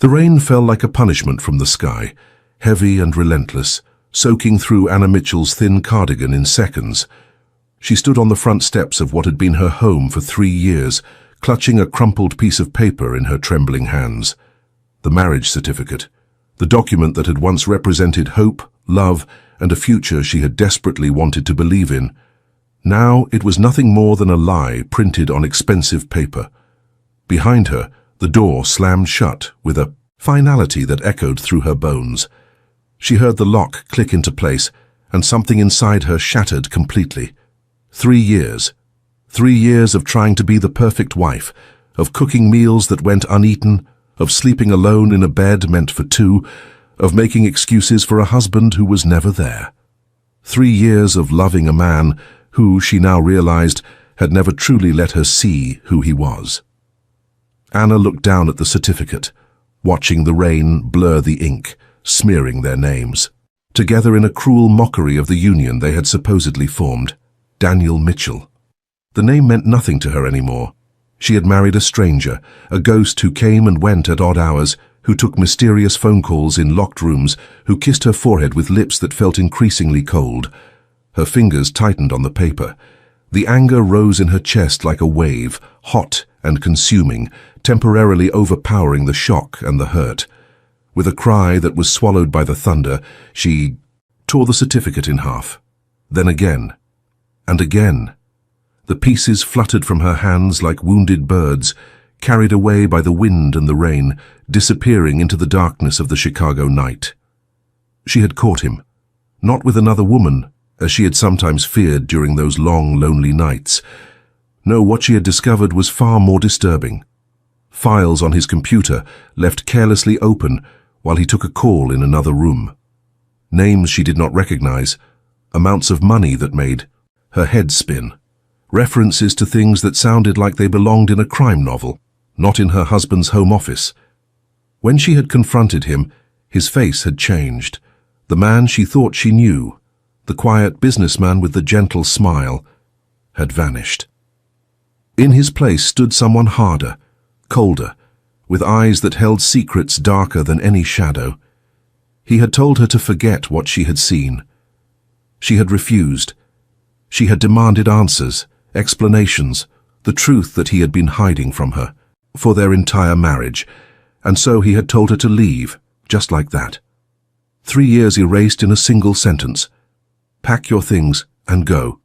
The rain fell like a punishment from the sky, heavy and relentless, soaking through Anna Mitchell's thin cardigan in seconds. She stood on the front steps of what had been her home for 3 years, clutching a crumpled piece of paper in her trembling hands. The marriage certificate, the document that had once represented hope, love, and a future she had desperately wanted to believe in. Now it was nothing more than a lie printed on expensive paper. Behind her, the door slammed shut with a finality that echoed through her bones. She heard the lock click into place, and something inside her shattered completely. 3 years. 3 years of trying to be the perfect wife, of cooking meals that went uneaten, of sleeping alone in a bed meant for two, of making excuses for a husband who was never there. 3 years of loving a man who, she now realized, had never truly let her see who he was. Anna looked down at the certificate, watching the rain blur the ink, smearing their names. Together in a cruel mockery of the union they had supposedly formed. Daniel Mitchell. The name meant nothing to her anymore. She had married a stranger, a ghost who came and went at odd hours, who took mysterious phone calls in locked rooms, who kissed her forehead with lips that felt increasingly cold. Her fingers tightened on the paper. The anger rose in her chest like a wave, hot and consuming, temporarily overpowering the shock and the hurt. With a cry that was swallowed by the thunder, she tore the certificate in half. Then again, and again. The pieces fluttered from her hands like wounded birds, carried away by the wind and the rain, disappearing into the darkness of the Chicago night. She had caught him, not with another woman, as she had sometimes feared during those long, lonely nights. No, what she had discovered was far more disturbing. Files on his computer left carelessly open while he took a call in another room. Names she did not recognize, amounts of money that made her head spin. References to things that sounded like they belonged in a crime novel, not in her husband's home office. When she had confronted him, his face had changed. The man she thought she knew, the quiet businessman with the gentle smile, had vanished. In his place stood someone harder, colder, with eyes that held secrets darker than any shadow. He had told her to forget what she had seen. She had refused. She had demanded answers, explanations, the truth that he had been hiding from her, for their entire marriage, and so he had told her to leave, just like that. 3 years erased in a single sentence. Pack your things and go.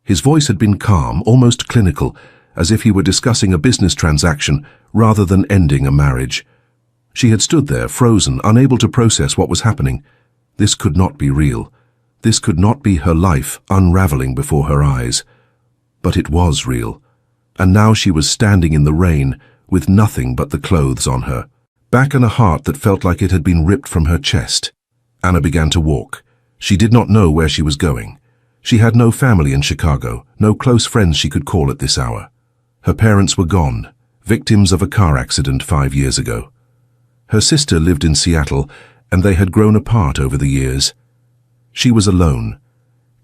His voice had been calm, almost clinical, as if he were discussing a business transaction rather than ending a marriage. She had stood there, frozen, unable to process what was happening. This could not be real. This could not be her life unraveling before her eyes. But it was real. And now she was standing in the rain, with nothing but the clothes on her, back and a heart that felt like it had been ripped from her chest. Anna began to walk. She did not know where she was going. She had no family in Chicago, no close friends she could call at this hour. Her parents were gone, victims of a car accident 5 years ago. Her sister lived in Seattle, and they had grown apart over the years. She was alone,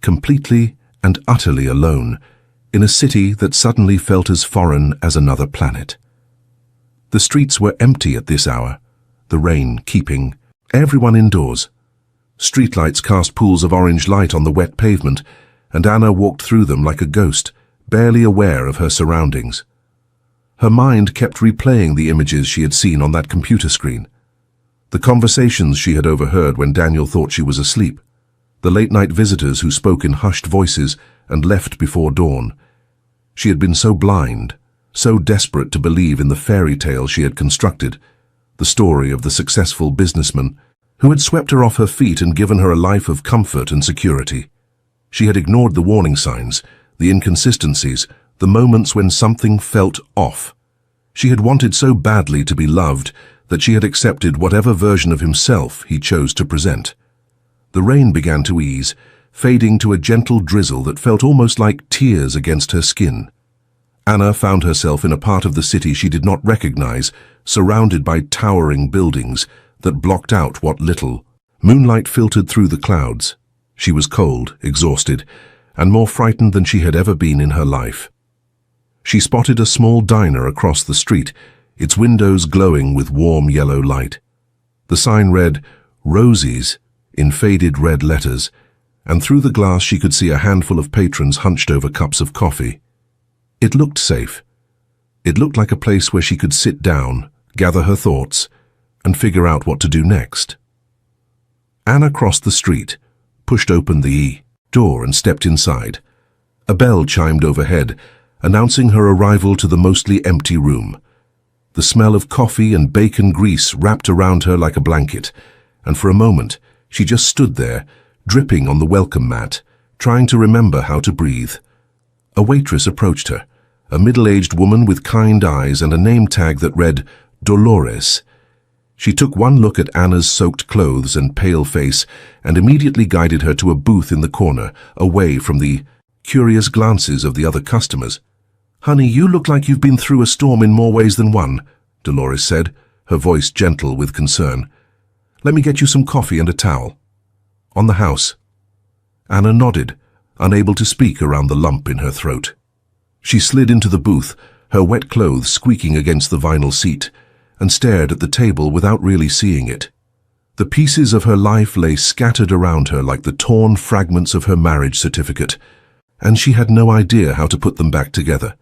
completely and utterly alone, in a city that suddenly felt as foreign as another planet. The streets were empty at this hour, the rain keeping everyone indoors. Streetlights cast pools of orange light on the wet pavement, and Anna walked through them like a ghost, barely aware of her surroundings. Her mind kept replaying the images she had seen on that computer screen. The conversations she had overheard when Daniel thought she was asleep. The late-night visitors who spoke in hushed voices and left before dawn. She had been so blind, so desperate to believe in the fairy tale she had constructed, the story of the successful businessman who had swept her off her feet and given her a life of comfort and security. She had ignored the warning signs, the inconsistencies, the moments when something felt off. She had wanted so badly to be loved that she had accepted whatever version of himself he chose to present. The rain began to ease, fading to a gentle drizzle that felt almost like tears against her skin. Anna found herself in a part of the city she did not recognize, surrounded by towering buildings that blocked out what little. Moonlight filtered through the clouds. She was cold, exhausted, and more frightened than she had ever been in her life. She spotted a small diner across the street, its windows glowing with warm yellow light. The sign read, "Rosie's," in faded red letters, and through the glass she could see a handful of patrons hunched over cups of coffee. It looked safe. It looked like a place where she could sit down, gather her thoughts, and figure out what to do next. Anna crossed the street, pushed open the door and stepped inside. A bell chimed overhead, announcing her arrival to the mostly empty room. The smell of coffee and bacon grease wrapped around her like a blanket, and for a moment she just stood there, dripping on the welcome mat, trying to remember how to breathe. A waitress approached her, a middle-aged woman with kind eyes and a name tag that read, Dolores. She took one look at Anna's soaked clothes and pale face and immediately guided her to a booth in the corner, away from the curious glances of the other customers. "Honey, you look like you've been through a storm in more ways than one," Dolores said, her voice gentle with concern. "Let me get you some coffee and a towel." "On the house." Anna nodded, unable to speak around the lump in her throat. She slid into the booth, her wet clothes squeaking against the vinyl seat, and stared at the table without really seeing it. The pieces of her life lay scattered around her like the torn fragments of her marriage certificate, and she had no idea how to put them back together.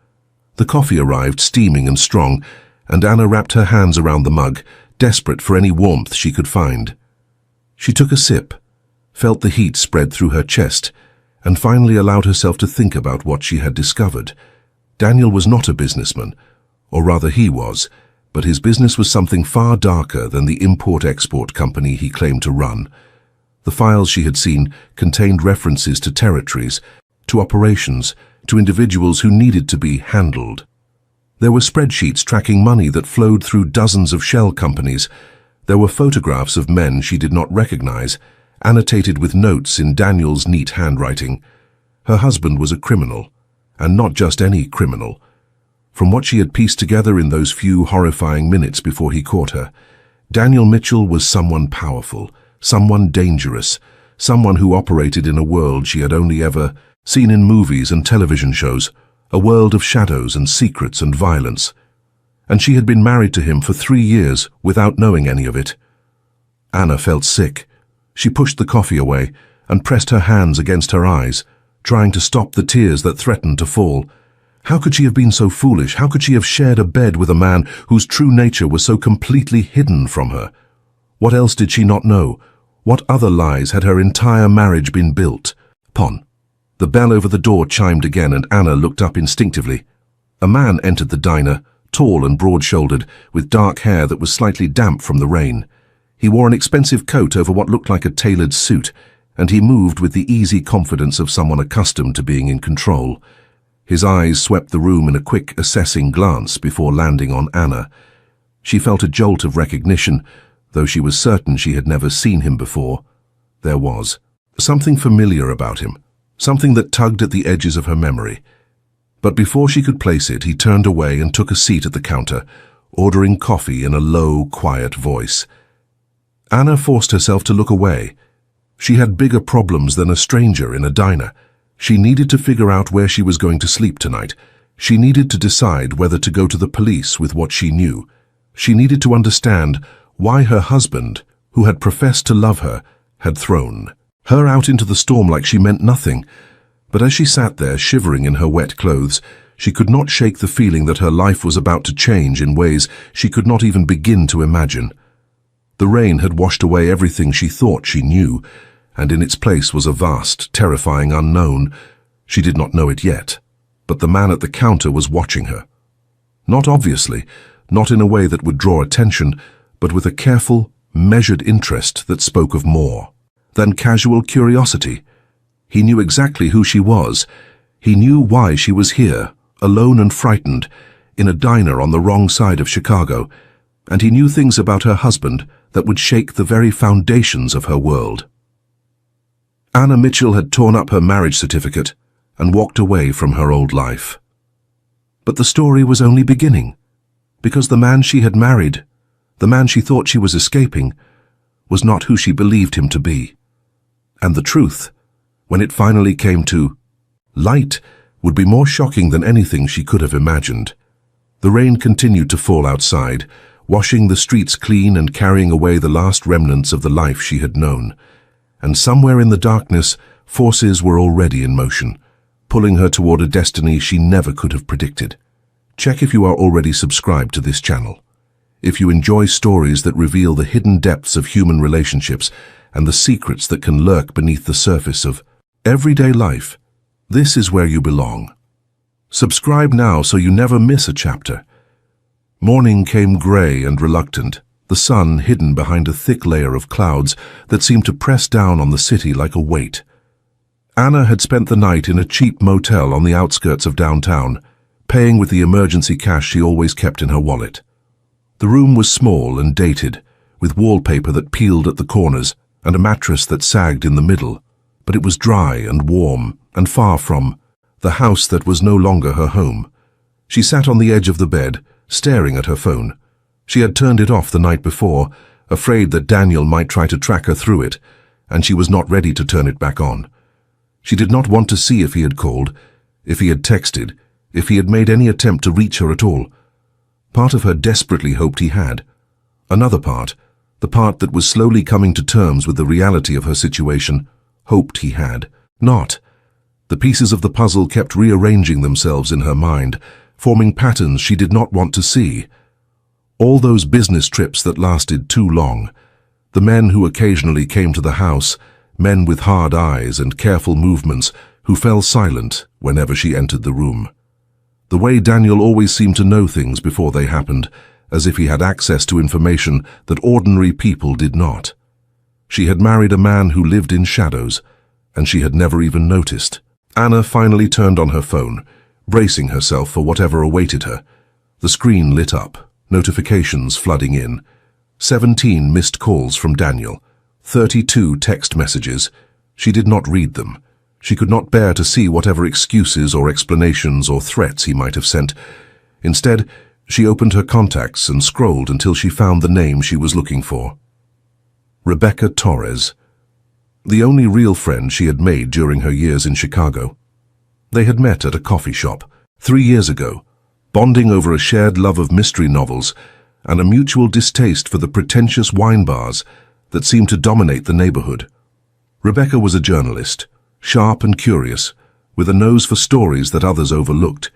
The coffee arrived steaming and strong, and Anna wrapped her hands around the mug, desperate for any warmth she could find. She took a sip, felt the heat spread through her chest, and finally allowed herself to think about what she had discovered. Daniel was not a businessman, or rather he was, but his business was something far darker than the import-export company he claimed to run. The files she had seen contained references to territories, to operations, to individuals who needed to be handled. There were spreadsheets tracking money that flowed through dozens of shell companies. There were photographs of men she did not recognize, annotated with notes in Daniel's neat handwriting. Her husband was a criminal, and not just any criminal. From what she had pieced together in those few horrifying minutes before he caught her, Daniel Mitchell was someone powerful, someone dangerous, someone who operated in a world she had only ever seen in movies and television shows, a world of shadows and secrets and violence. And she had been married to him for 3 years without knowing any of it. Anna felt sick. She pushed the coffee away and pressed her hands against her eyes, trying to stop the tears that threatened to fall. How could she have been so foolish? How could she have shared a bed with a man whose true nature was so completely hidden from her? What else did she not know? What other lies had her entire marriage been built upon? The bell over the door chimed again, and Anna looked up instinctively. A man entered the diner, tall and broad-shouldered, with dark hair that was slightly damp from the rain. He wore an expensive coat over what looked like a tailored suit, and he moved with the easy confidence of someone accustomed to being in control. His eyes swept the room in a quick, assessing glance before landing on Anna. She felt a jolt of recognition, though she was certain she had never seen him before. There was something familiar about him, something that tugged at the edges of her memory. But before she could place it, he turned away and took a seat at the counter, ordering coffee in a low, quiet voice. Anna forced herself to look away. She had bigger problems than a stranger in a diner. She needed to figure out where she was going to sleep tonight. She needed to decide whether to go to the police with what she knew. She needed to understand why her husband, who had professed to love her, had thrown her out into the storm like she meant nothing. But as she sat there shivering in her wet clothes, she could not shake the feeling that her life was about to change in ways she could not even begin to imagine. The rain had washed away everything she thought she knew, and in its place was a vast, terrifying unknown. She did not know it yet, but the man at the counter was watching her. Not obviously, not in a way that would draw attention, but with a careful, measured interest that spoke of more than casual curiosity. He knew exactly who she was. He knew why she was here, alone and frightened, in a diner on the wrong side of Chicago, and he knew things about her husband that would shake the very foundations of her world. Anna Mitchell had torn up her marriage certificate and walked away from her old life. But the story was only beginning, because the man she had married, the man she thought she was escaping, was not who she believed him to be. And the truth, when it finally came to light, would be more shocking than anything she could have imagined. The rain continued to fall outside, washing the streets clean and carrying away the last remnants of the life she had known. And somewhere in the darkness, forces were already in motion, pulling her toward a destiny she never could have predicted. Check if you are already subscribed to this channel. If you enjoy stories that reveal the hidden depths of human relationships and the secrets that can lurk beneath the surface of everyday life, this is where you belong. Subscribe now so you never miss a chapter. Morning came grey and reluctant, the sun hidden behind a thick layer of clouds that seemed to press down on the city like a weight. Anna had spent the night in a cheap motel on the outskirts of downtown, paying with the emergency cash she always kept in her wallet. The room was small and dated, with wallpaper that peeled at the corners and a mattress that sagged in the middle, but it was dry and warm and far from the house that was no longer her home. She sat on the edge of the bed, staring at her phone. She had turned it off the night before, afraid that Daniel might try to track her through it, and she was not ready to turn it back on. She did not want to see if he had called, if he had texted, if he had made any attempt to reach her at all. Part of her desperately hoped he had. Another part, the part that was slowly coming to terms with the reality of her situation, hoped he had not. The pieces of the puzzle kept rearranging themselves in her mind, forming patterns she did not want to see. All those business trips that lasted too long, the men who occasionally came to the house, men with hard eyes and careful movements who fell silent whenever she entered the room. The way Daniel always seemed to know things before they happened, as if he had access to information that ordinary people did not. She had married a man who lived in shadows, and she had never even noticed. Anna finally turned on her phone, bracing herself for whatever awaited her. The screen lit up, notifications flooding in. 17 missed calls from Daniel, 32 text messages. She did not read them. She could not bear to see whatever excuses or explanations or threats he might have sent. Instead, she opened her contacts and scrolled until she found the name she was looking for. Rebecca Torres, the only real friend she had made during her years in Chicago. They had met at a coffee shop 3 years ago, bonding over a shared love of mystery novels and a mutual distaste for the pretentious wine bars that seemed to dominate the neighborhood. Rebecca was a journalist, sharp and curious, with a nose for stories that others overlooked.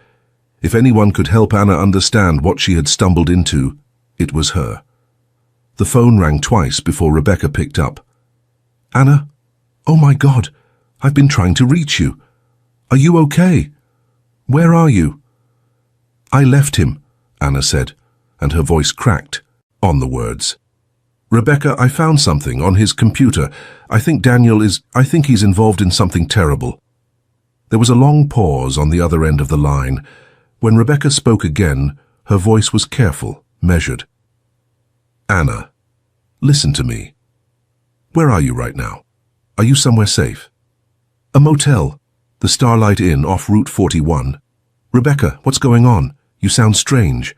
If anyone could help Anna understand what she had stumbled into, it was her. The phone rang twice before Rebecca picked up. "Anna? Oh my God, I've been trying to reach you. Are you okay? Where are you?" "I left him," Anna said, and her voice cracked on the words. "Rebecca, I found something on his computer. I think he's involved in something terrible." There was a long pause on the other end of the line. When Rebecca spoke again, her voice was careful, measured. "Anna, listen to me. Where are you right now? Are you somewhere safe?" "A motel, the Starlight Inn off Route 41. "Rebecca, what's going on? You sound strange."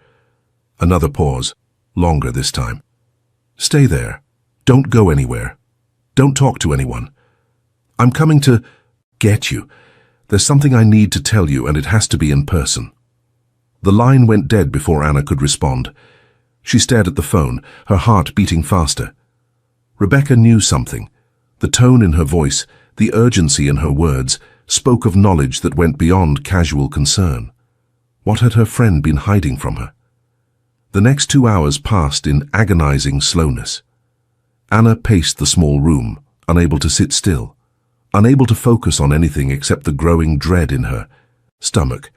Another pause, longer this time. "Stay there. Don't go anywhere. Don't talk to anyone. I'm coming to get you. There's something I need to tell you, and it has to be in person." The line went dead before Anna could respond. She stared at the phone, her heart beating faster. Rebecca knew something. The tone in her voice, the urgency in her words, spoke of knowledge that went beyond casual concern. What had her friend been hiding from her? The next 2 hours passed in agonizing slowness. Anna paced the small room, unable to sit still, unable to focus on anything except the growing dread in her stomach.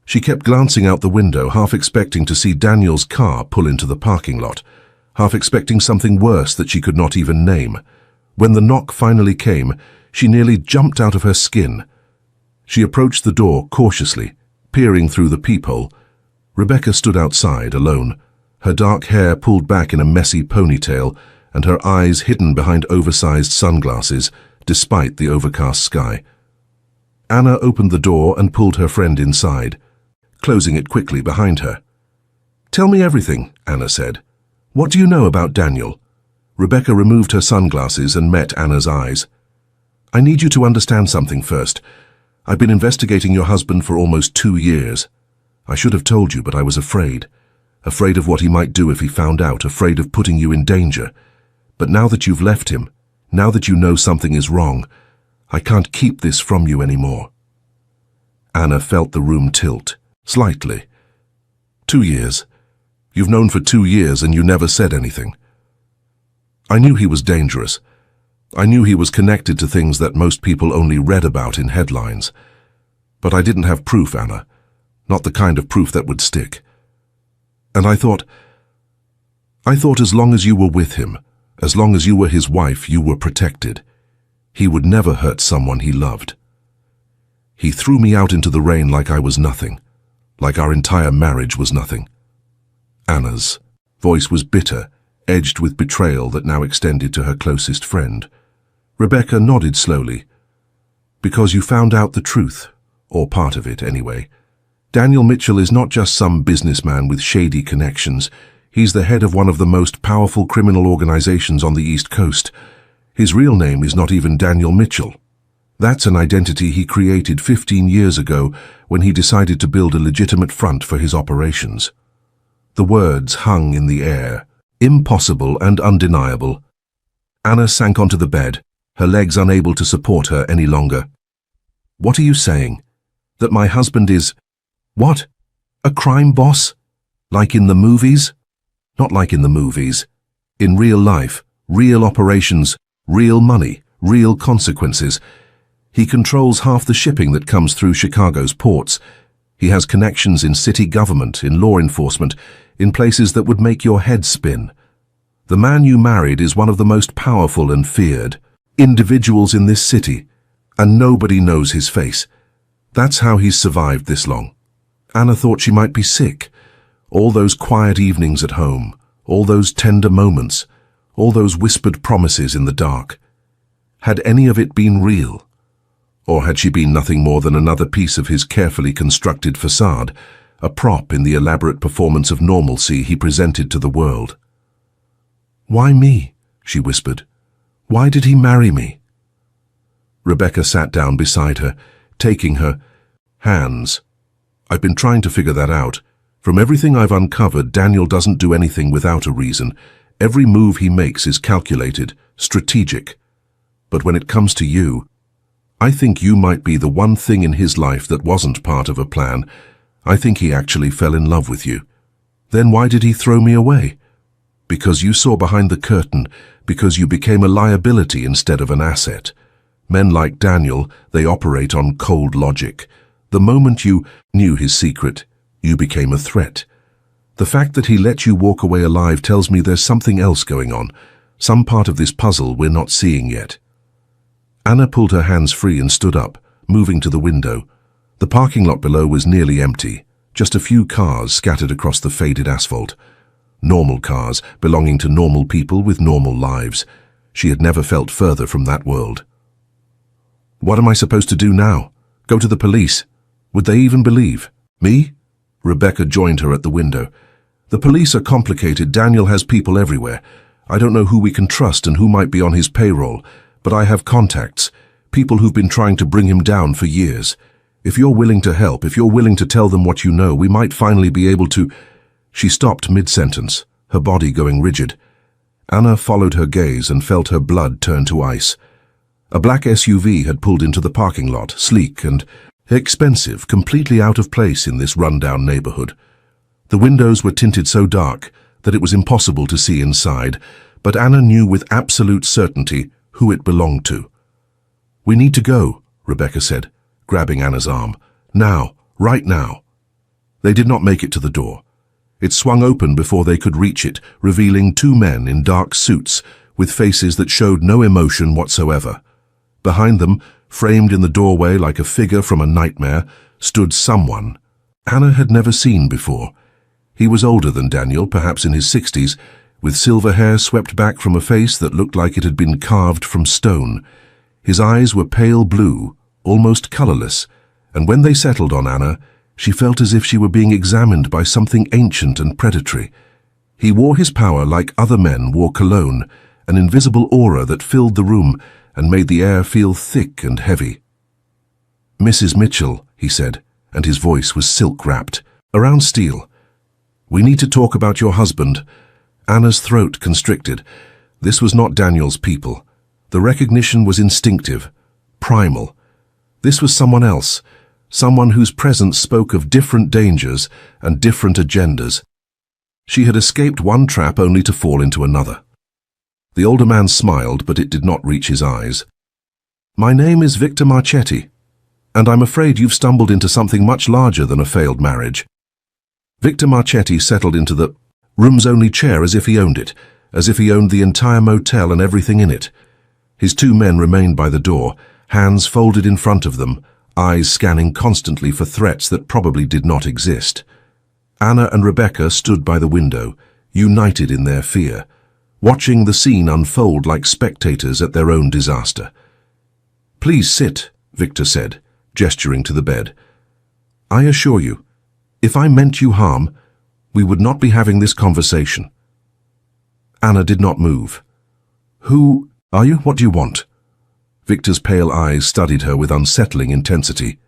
She kept glancing out the window, half expecting to see Daniel's car pull into the parking lot, half expecting something worse that she could not even name. When the knock finally came, she nearly jumped out of her skin. She approached the door cautiously, peering through the peephole. Rebecca stood outside, alone, her dark hair pulled back in a messy ponytail and her eyes hidden behind oversized sunglasses, despite the overcast sky. Anna opened the door and pulled her friend inside, closing it quickly behind her. "Tell me everything," Anna said. "What do you know about Daniel?" Rebecca removed her sunglasses and met Anna's eyes. "I need you to understand something first. I've been investigating your husband for almost 2 years. I should have told you, but I was afraid. Afraid of what he might do if he found out, afraid of putting you in danger. But now that you've left him, now that you know something is wrong, I can't keep this from you anymore." Anna felt the room tilt, slightly. 2 years. You've known for 2 years and you never said anything. I knew he was dangerous. I knew he was connected to things that most people only read about in headlines. But I didn't have proof, Anna. Not the kind of proof that would stick. And I thought as long as you were with him, as long as you were his wife, you were protected. He would never hurt someone he loved. He threw me out into the rain like I was nothing, like our entire marriage was nothing. Anna's voice was bitter, edged with betrayal that now extended to her closest friend. Rebecca nodded slowly. "Because you found out the truth, or part of it anyway. Daniel Mitchell is not just some businessman with shady connections. He's the head of one of the most powerful criminal organizations on the East Coast. His real name is not even Daniel Mitchell. That's an identity he created 15 years ago when he decided to build a legitimate front for his operations." The words hung in the air, impossible and undeniable. Anna sank onto the bed, her legs unable to support her any longer. "What are you saying? That my husband is... what? A crime boss? Like in the movies?" "Not like in the movies. In real life, real operations, real money, real consequences. He controls half the shipping that comes through Chicago's ports. He has connections in city government, in law enforcement, in places that would make your head spin. The man you married is one of the most powerful and feared individuals in this city, and nobody knows his face. That's how he's survived this long." Anna thought she might be sick. All those quiet evenings at home, all those tender moments, all those whispered promises in the dark. Had any of it been real? Or had she been nothing more than another piece of his carefully constructed facade, a prop in the elaborate performance of normalcy he presented to the world? "Why me?" she whispered. "Why did he marry me?" Rebecca sat down beside her, taking her hands. "I've been trying to figure that out. From everything I've uncovered, Daniel doesn't do anything without a reason. Every move he makes is calculated, strategic. But when it comes to you, I think you might be the one thing in his life that wasn't part of a plan. I think he actually fell in love with you. Then why did he throw me away? Because you saw behind the curtain, because you became a liability instead of an asset. Men like Daniel, they operate on cold logic. The moment you knew his secret, you became a threat. The fact that he let you walk away alive tells me there's something else going on, some part of this puzzle we're not seeing yet." Anna pulled her hands free and stood up, moving to the window. The parking lot below was nearly empty, just a few cars scattered across the faded asphalt. Normal cars, belonging to normal people with normal lives. She had never felt further from that world. "What am I supposed to do now? Go to the police? Would they even believe? Me?" Rebecca joined her at the window. "The police are complicated. Daniel has people everywhere. I don't know who we can trust and who might be on his payroll, but I have contacts, people who've been trying to bring him down for years. If you're willing to help, if you're willing to tell them what you know, we might finally be able to—" She stopped mid-sentence, her body going rigid. Anna followed her gaze and felt her blood turn to ice. A black SUV had pulled into the parking lot, sleek and expensive, completely out of place in this rundown neighborhood. The windows were tinted so dark that it was impossible to see inside, but Anna knew with absolute certainty who it belonged to. "We need to go," Rebecca said, grabbing Anna's arm. "Now, right now." They did not make it to the door. It swung open before they could reach it, revealing 2 men in dark suits with faces that showed no emotion whatsoever. Behind them, framed in the doorway like a figure from a nightmare, stood someone Anna had never seen before. He was older than Daniel, perhaps in his 60s, with silver hair swept back from a face that looked like it had been carved from stone. His eyes were pale blue, almost colorless, and when they settled on Anna, she felt as if she were being examined by something ancient and predatory. He wore his power like other men wore cologne, an invisible aura that filled the room and made the air feel thick and heavy. "Mrs. Mitchell," he said, and his voice was silk-wrapped. Around Steele. We need to talk about your husband. Anna's throat constricted. This was not Daniel's people. The recognition was instinctive, primal. This was someone else, someone whose presence spoke of different dangers and different agendas. She had escaped one trap only to fall into another. The older man smiled, but it did not reach his eyes. My name is Victor Marchetti, and I'm afraid you've stumbled into something much larger than a failed marriage. Victor Marchetti settled into the rooms-only chair as if he owned it, as if he owned the entire motel and everything in it. His two men remained by the door, hands folded in front of them, eyes scanning constantly for threats that probably did not exist. Anna and Rebecca stood by the window, united in their fear, watching the scene unfold like spectators at their own disaster. Please sit, Victor said, gesturing to the bed. I assure you, if I meant you harm, we would not be having this conversation. Anna did not move. Who are you? What do you want? Victor's pale eyes studied her with unsettling intensity.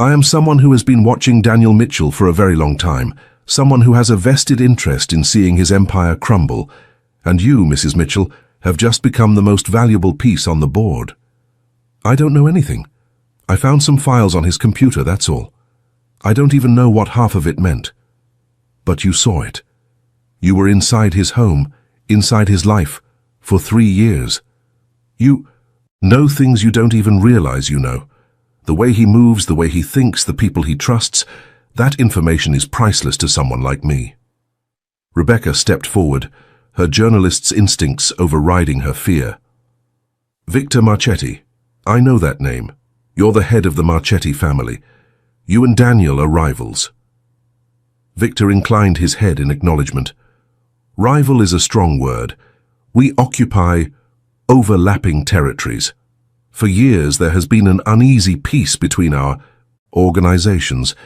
I am someone who has been watching Daniel Mitchell for a very long time, someone who has a vested interest in seeing his empire crumble, and you, Mrs. Mitchell, have just become the most valuable piece on the board. I don't know anything. I found some files on his computer, that's all. I don't even know what half of it meant. But you saw it. You were inside his home, inside his life, for 3 years. You know things you don't even realize you know. The way he moves, the way he thinks, the people he trusts, that information is priceless to someone like me. Rebecca stepped forward, her journalist's instincts overriding her fear. Victor Marchetti, I know that name. You're the head of the Marchetti family. You and Daniel are rivals. Victor inclined his head in acknowledgement. Rival is a strong word. We occupy overlapping territories. For years there has been an uneasy peace between our organizations,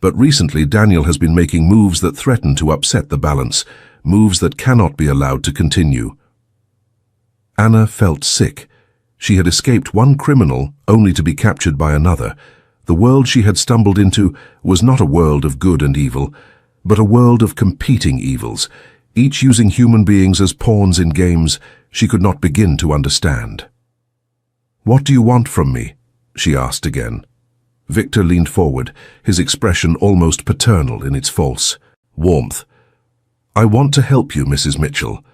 but recently Daniel has been making moves that threaten to upset the balance, moves that cannot be allowed to continue. Anna felt sick. She had escaped one criminal only to be captured by another. The world she had stumbled into was not a world of good and evil, but a world of competing evils, each using human beings as pawns in games she could not begin to understand. What do you want from me? She asked again. Victor leaned forward, his expression almost paternal in its false warmth. I want to help you, Mrs. Mitchell.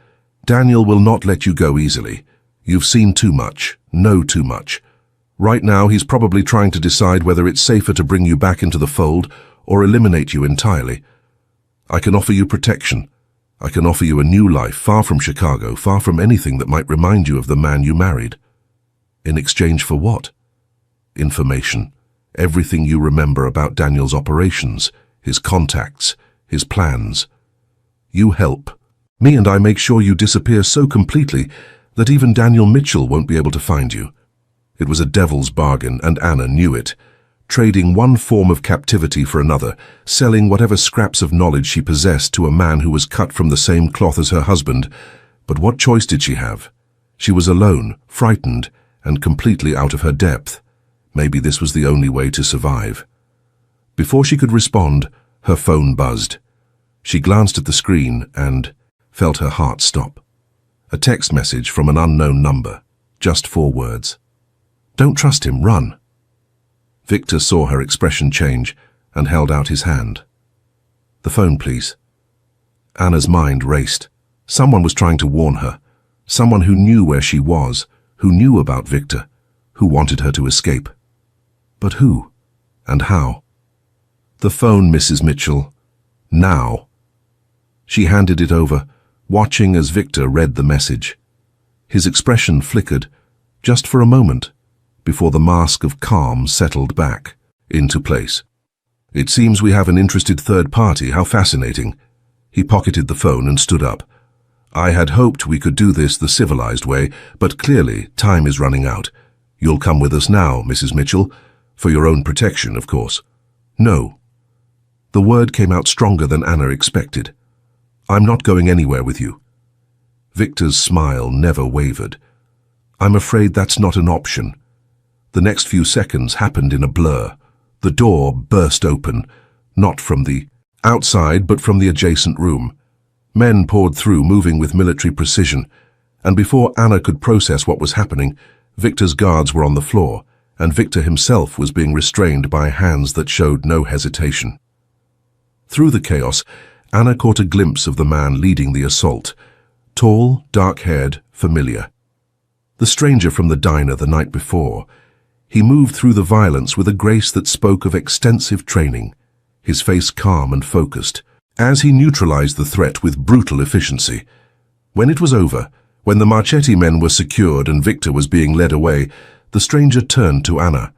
Daniel will not let you go easily. You've seen too much, know too much. Right now he's probably trying to decide whether it's safer to bring you back into the fold or eliminate you entirely. I can offer you protection. I can offer you a new life, far from Chicago, far from anything that might remind you of the man you married. In exchange for what? Information. Everything you remember about Daniel's operations, his contacts, his plans. You help. Me and I make sure you disappear so completely that even Daniel Mitchell won't be able to find you. It was a devil's bargain, and Anna knew it. Trading one form of captivity for another, selling whatever scraps of knowledge she possessed to a man who was cut from the same cloth as her husband. But what choice did she have? She was alone, frightened, and completely out of her depth. Maybe this was the only way to survive. Before she could respond, her phone buzzed. She glanced at the screen and felt her heart stop. A text message from an unknown number. Just 4 words. Don't trust him, run. Victor saw her expression change and held out his hand. The phone, please. Anna's mind raced. Someone was trying to warn her. Someone who knew where she was, who knew about Victor, who wanted her to escape. But who? And how? The phone, Mrs. Mitchell. Now. She handed it over, watching as Victor read the message. His expression flickered, just for a moment, before the mask of calm settled back into place. It seems we have an interested third party. How fascinating. He pocketed the phone and stood up. I had hoped we could do this the civilized way, but clearly time is running out. You'll come with us now, Mrs. Mitchell, for your own protection, of course. No. The word came out stronger than Anna expected. I'm not going anywhere with you. Victor's smile never wavered. I'm afraid that's not an option. The next few seconds happened in a blur. The door burst open, not from the Outside, but from the adjacent room, men poured through, moving with military precision, and before Anna could process what was happening, Victor's guards were on the floor, and Victor himself was being restrained by hands that showed no hesitation. Through the chaos, Anna caught a glimpse of the man leading the assault. Tall, dark-haired, familiar. The stranger from the diner the night before. He moved through the violence with a grace that spoke of extensive training, his face calm and focused, as he neutralized the threat with brutal efficiency. When it was over, when the Marchetti men were secured and Victor was being led away, the stranger turned to Anna.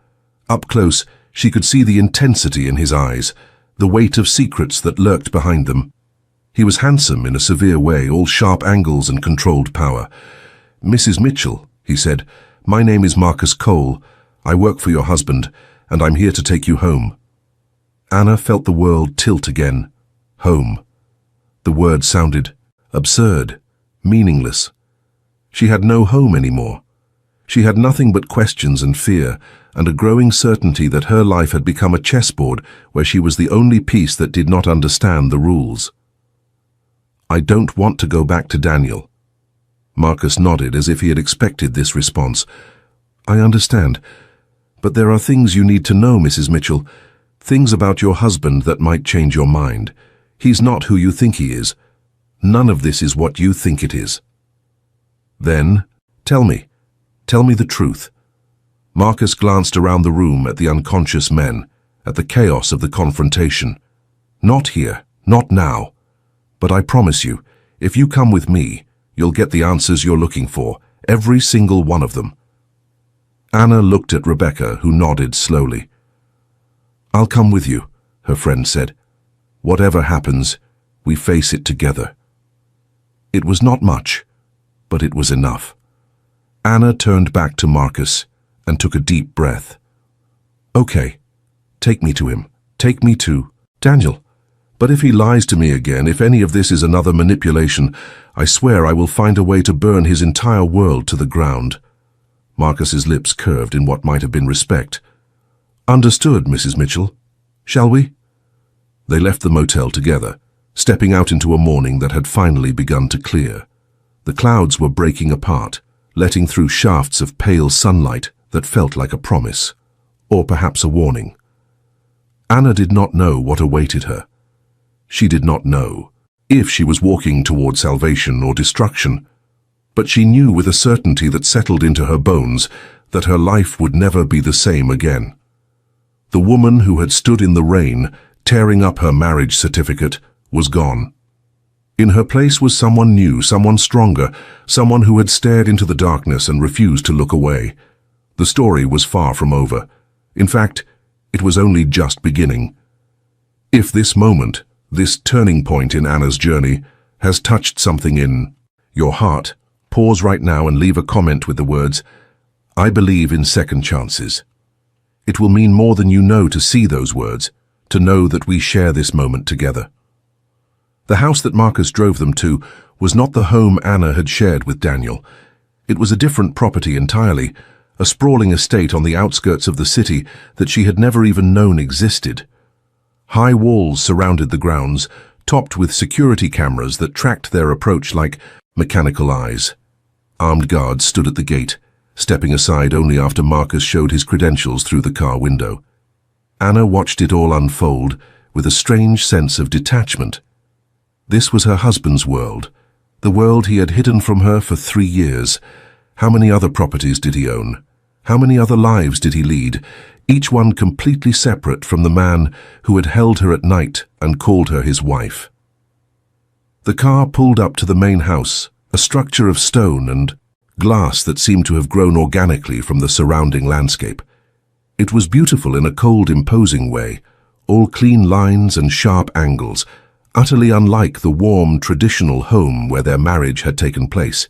Up close, she could see the intensity in his eyes, the weight of secrets that lurked behind them. He was handsome in a severe way, all sharp angles and controlled power. "Mrs. Mitchell," he said, "my name is Marcus Cole. I work for your husband, and I'm here to take you home." Anna felt the world tilt again. Home. The word sounded absurd, meaningless. She had no home anymore. She had nothing but questions and fear, and a growing certainty that her life had become a chessboard where she was the only piece that did not understand the rules. "I don't want to go back to Daniel." Marcus nodded as if he had expected this response. "I understand. But there are things you need to know, Mrs. Mitchell. Things about your husband that might change your mind. He's not who you think he is. None of this is what you think it is." "Then, tell me the truth." Marcus glanced around the room at the unconscious men, at the chaos of the confrontation. "Not here, not now. But I promise you, if you come with me, you'll get the answers you're looking for, every single one of them." Anna looked at Rebecca, who nodded slowly. "I'll come with you," her friend said. "Whatever happens, we face it together." It was not much, but it was enough. Anna turned back to Marcus and took a deep breath. "Okay, take me to him. Take me to Daniel. But if he lies to me again, if any of this is another manipulation, I swear I will find a way to burn his entire world to the ground." Marcus's lips curved in what might have been respect. "Understood, Mrs. Mitchell. Shall we?" They left the motel together, stepping out into a morning that had finally begun to clear. The clouds were breaking apart, letting through shafts of pale sunlight that felt like a promise, or perhaps a warning. Anna did not know what awaited her. She did not know if she was walking toward salvation or destruction, but she knew with a certainty that settled into her bones that her life would never be the same again. The woman who had stood in the rain, tearing up her marriage certificate, was gone. In her place was someone new, someone stronger, someone who had stared into the darkness and refused to look away. The story was far from over. In fact, it was only just beginning. If this moment, this turning point in Anna's journey, has touched something in your heart, pause right now and leave a comment with the words, "I believe in second chances." It will mean more than you know to see those words, to know that we share this moment together. The house that Marcus drove them to was not the home Anna had shared with Daniel. It was a different property entirely, a sprawling estate on the outskirts of the city that she had never even known existed. High walls surrounded the grounds, topped with security cameras that tracked their approach like mechanical eyes. Armed guards stood at the gate, stepping aside only after Marcus showed his credentials through the car window. Anna watched it all unfold with a strange sense of detachment. This was her husband's world, the world he had hidden from her for 3 years. How many other properties did he own? How many other lives did he lead, each one completely separate from the man who had held her at night and called her his wife? The car pulled up to the main house, a structure of stone and glass that seemed to have grown organically from the surrounding landscape. It was beautiful in a cold, imposing way, all clean lines and sharp angles, utterly unlike the warm, traditional home where their marriage had taken place.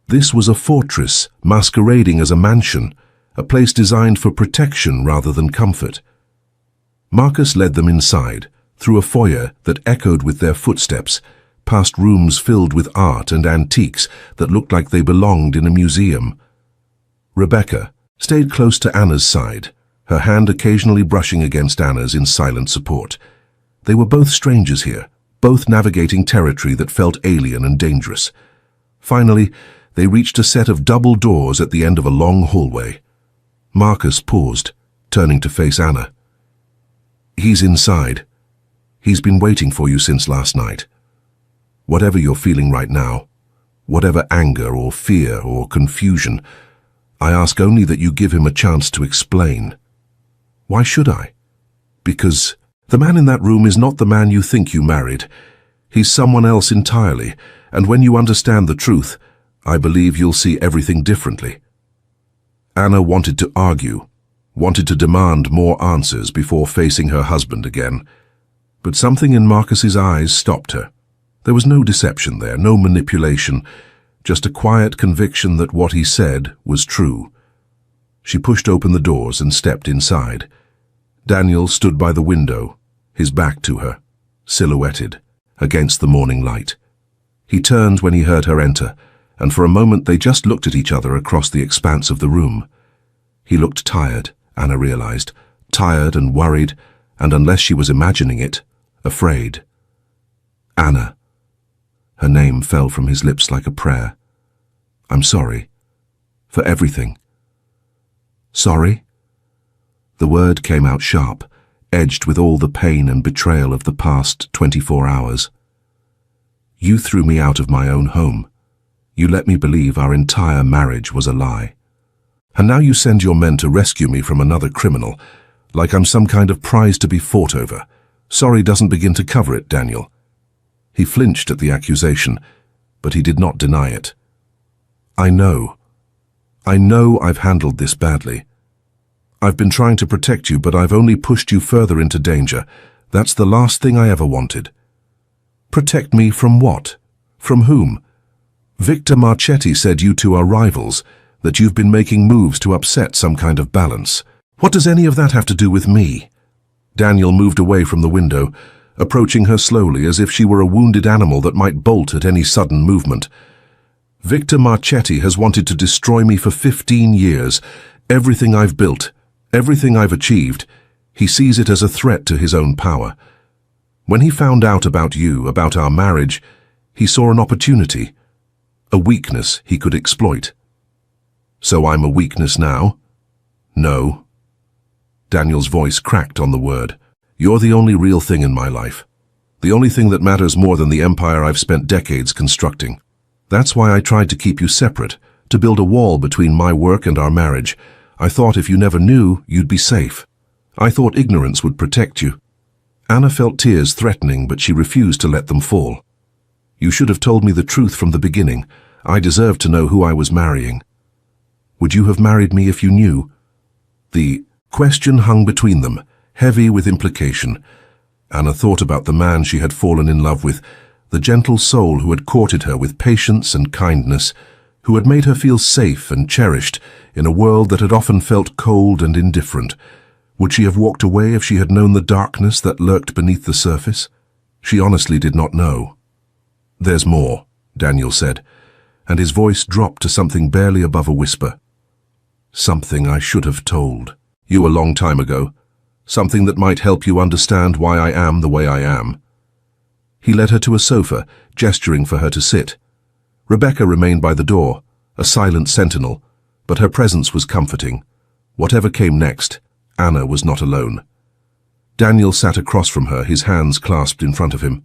This was a fortress masquerading as a mansion, a place designed for protection rather than comfort. Marcus led them inside, through a foyer that echoed with their footsteps, past rooms filled with art and antiques that looked like they belonged in a museum. Rebecca stayed close to Anna's side, her hand occasionally brushing against Anna's in silent support. They were both strangers here, both navigating territory that felt alien and dangerous. Finally, they reached a set of double doors at the end of a long hallway. Marcus paused, turning to face Anna. "He's inside. He's been waiting for you since last night. Whatever you're feeling right now, whatever anger or fear or confusion, I ask only that you give him a chance to explain." "Why should I?" "Because the man in that room is not the man you think you married. He's someone else entirely, and when you understand the truth, I believe you'll see everything differently." Anna wanted to argue, wanted to demand more answers before facing her husband again. But something in Marcus's eyes stopped her. There was no deception there, no manipulation, just a quiet conviction that what he said was true. She pushed open the doors and stepped inside. Daniel stood by the window, his back to her, silhouetted, against the morning light. He turned when he heard her enter, and for a moment they just looked at each other across the expanse of the room. He looked tired, Anna realized, tired and worried, and unless she was imagining it, afraid. "Anna." Her name fell from his lips like a prayer. "I'm sorry. For everything." "Sorry?" The word came out sharp, edged with all the pain and betrayal of the past 24 hours. "You threw me out of my own home. You let me believe our entire marriage was a lie. And now you send your men to rescue me from another criminal, like I'm some kind of prize to be fought over. Sorry doesn't begin to cover it, Daniel." He flinched at the accusation, but he did not deny it. I know I've handled this badly. I've been trying to protect you, but I've only pushed you further into danger. That's the last thing I ever wanted." "Protect me from what? From whom?" "Victor Marchetti said you two are rivals, that you've been making moves to upset some kind of balance. What does any of that have to do with me?" Daniel moved away from the window, approaching her slowly as if she were a wounded animal that might bolt at any sudden movement. "Victor Marchetti has wanted to destroy me for 15 years. Everything I've built, everything I've achieved, he sees it as a threat to his own power. When he found out about you, about our marriage, he saw an opportunity, a weakness he could exploit." "So I'm a weakness now?" "No." Daniel's voice cracked on the word. "You're the only real thing in my life. The only thing that matters more than the empire I've spent decades constructing. That's why I tried to keep you separate, to build a wall between my work and our marriage. I thought if you never knew, you'd be safe. I thought ignorance would protect you." Anna felt tears threatening, but she refused to let them fall. "You should have told me the truth from the beginning. I deserved to know who I was marrying." "Would you have married me if you knew?" The question hung between them, heavy with implication. Anna thought about the man she had fallen in love with, the gentle soul who had courted her with patience and kindness, who had made her feel safe and cherished in a world that had often felt cold and indifferent. Would she have walked away if she had known the darkness that lurked beneath the surface? She honestly did not know. "There's more," Daniel said, and his voice dropped to something barely above a whisper. "Something I should have told you a long time ago. Something that might help you understand why I am the way I am." He led her to a sofa, gesturing for her to sit. Rebecca remained by the door, a silent sentinel, but her presence was comforting. Whatever came next, Anna was not alone. Daniel sat across from her, his hands clasped in front of him.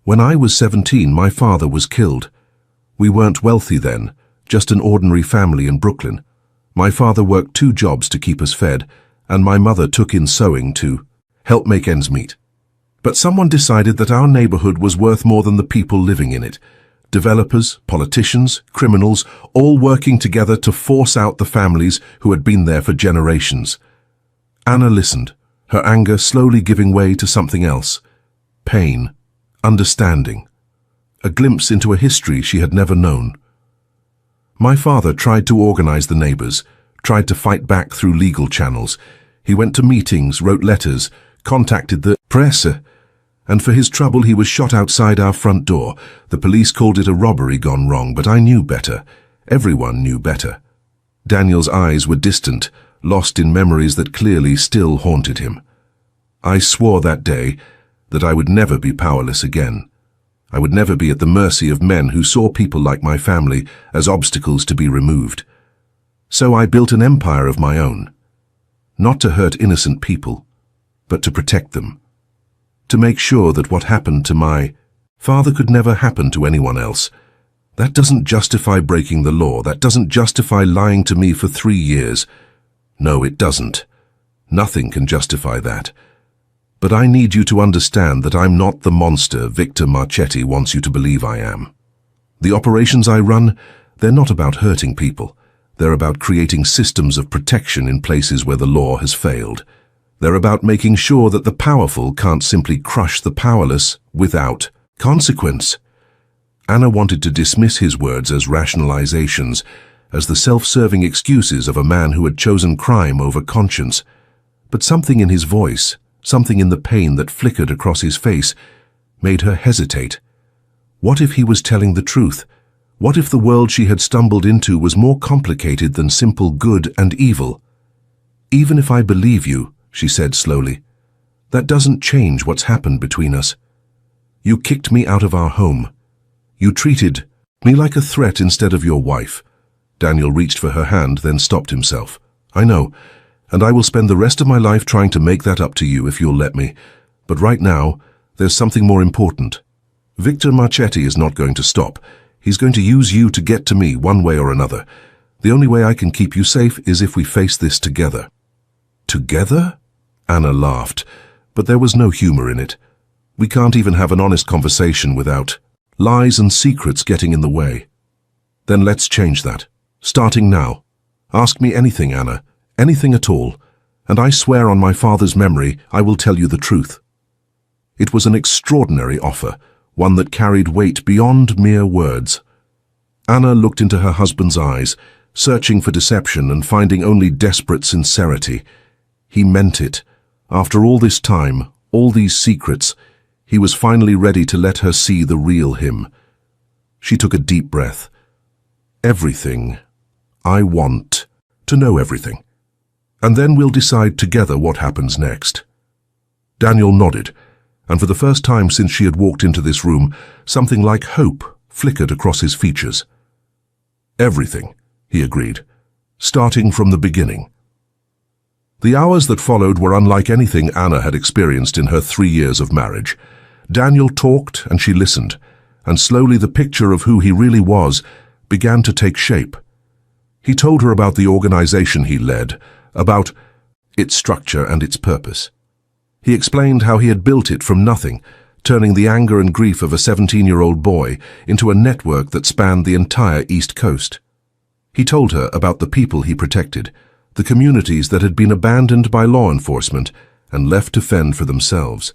"When I was 17, my father was killed. We weren't wealthy then, just an ordinary family in Brooklyn. My father worked 2 jobs to keep us fed, and my mother took in sewing to help make ends meet. But someone decided that our neighborhood was worth more than the people living in it. Developers, politicians, criminals, all working together to force out the families who had been there for generations." Anna listened, her anger slowly giving way to something else. Pain, understanding, a glimpse into a history she had never known. "My father tried to organize the neighbors, tried to fight back through legal channels. He went to meetings, wrote letters, contacted the press, and for his trouble he was shot outside our front door. The police called it a robbery gone wrong, but I knew better. Everyone knew better." Daniel's eyes were distant, lost in memories that clearly still haunted him. "I swore that day that I would never be powerless again. I would never be at the mercy of men who saw people like my family as obstacles to be removed. So I built an empire of my own, not to hurt innocent people, but to protect them, to make sure that what happened to my father could never happen to anyone else. That doesn't justify breaking the law. That doesn't justify lying to me for 3 years. No, it doesn't. Nothing can justify that. But I need you to understand that I'm not the monster Victor Marchetti wants you to believe I am. The operations I run, they're not about hurting people. They're about creating systems of protection in places where the law has failed. They're about making sure that the powerful can't simply crush the powerless without consequence. Anna wanted to dismiss his words as rationalizations, as the self-serving excuses of a man who had chosen crime over conscience. But something in his voice, something in the pain that flickered across his face, made her hesitate. What if he was telling the truth? What if the world she had stumbled into was more complicated than simple good and evil? Even if I believe you, she said slowly, that doesn't change what's happened between us. You kicked me out of our home. You treated me like a threat instead of your wife. Daniel reached for her hand, then stopped himself. I know, and I will spend the rest of my life trying to make that up to you if you'll let me. But right now, there's something more important. Victor Marchetti is not going to stop. He's going to use you to get to me one way or another. The only way I can keep you safe is if we face this together. Together? Anna laughed, but there was no humor in it. We can't even have an honest conversation without lies and secrets getting in the way. Then let's change that. Starting now. Ask me anything, Anna. Anything at all, and I swear on my father's memory I will tell you the truth. It was an extraordinary offer, one that carried weight beyond mere words. Anna looked into her husband's eyes, searching for deception and finding only desperate sincerity. He meant it. After all this time, all these secrets, he was finally ready to let her see the real him. She took a deep breath. Everything. I want to know everything. And then we'll decide together what happens next. Daniel nodded, and for the first time since she had walked into this room, something like hope flickered across his features. Everything, he agreed, starting from the beginning. The hours that followed were unlike anything Anna had experienced in her 3 years of marriage. Daniel talked and she listened, and slowly the picture of who he really was began to take shape. He told her about the organization he led, about its structure and its purpose. He explained how he had built it from nothing, turning the anger and grief of a 17-year-old boy into a network that spanned the entire East Coast. He told her about the people he protected, the communities that had been abandoned by law enforcement and left to fend for themselves.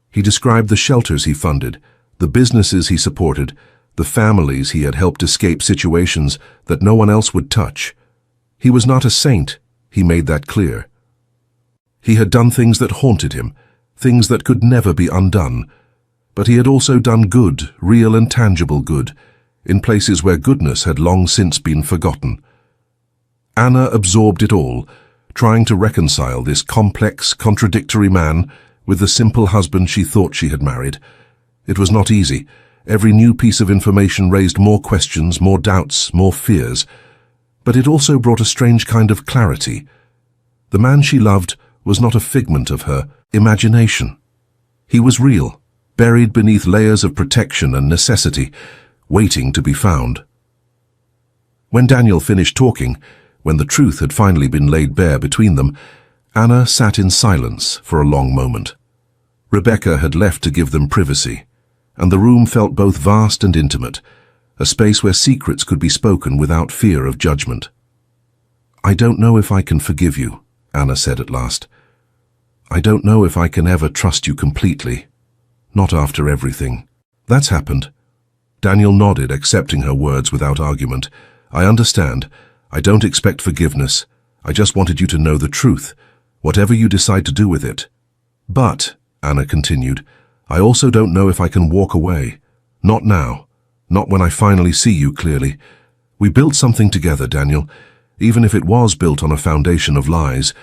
He described the shelters he funded, the businesses he supported, the families he had helped escape situations that no one else would touch. He was not a saint, he made that clear. He had done things that haunted him, things that could never be undone. But he had also done good, real and tangible good, in places where goodness had long since been forgotten. Anna absorbed it all, trying to reconcile this complex, contradictory man with the simple husband she thought she had married. It was not easy. Every new piece of information raised more questions, more doubts, more fears. But it also brought a strange kind of clarity. The man she loved was not a figment of her imagination. He was real, buried beneath layers of protection and necessity, waiting to be found. When Daniel finished talking, when the truth had finally been laid bare between them, Anna sat in silence for a long moment. Rebecca had left to give them privacy, and the room felt both vast and intimate, a space where secrets could be spoken without fear of judgment. I don't know if I can forgive you, Anna said at last. I don't know if I can ever trust you completely. Not after everything. That's happened. Daniel nodded, accepting her words without argument. I understand. I don't expect forgiveness. I just wanted you to know the truth, whatever you decide to do with it. But, Anna continued, I also don't know if I can walk away. Not now. Not when I finally see you clearly. We built something together, Daniel, even if it was built on a foundation of lies.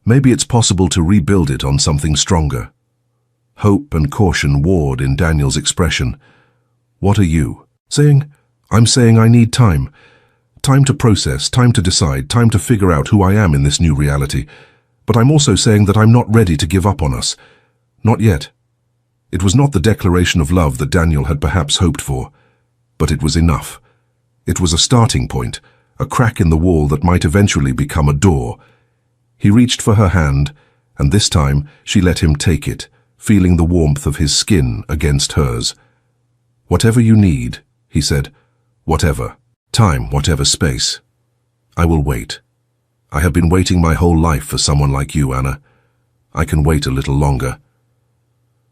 Maybe it's possible to rebuild it on something stronger. Hope and caution warred in Daniel's expression. "What are you saying?" "I'm saying I need time. Time to process, time to decide, time to figure out who I am in this new reality. But I'm also saying that I'm not ready to give up on us. Not yet." It was not the declaration of love that Daniel had perhaps hoped for, but it was enough. It was a starting point, a crack in the wall that might eventually become a door. He reached for her hand, and this time she let him take it, feeling the warmth of his skin against hers. "Whatever you need," he said. "Whatever. Time, whatever space. I will wait. I have been waiting my whole life for someone like you, Anna. I can wait a little longer."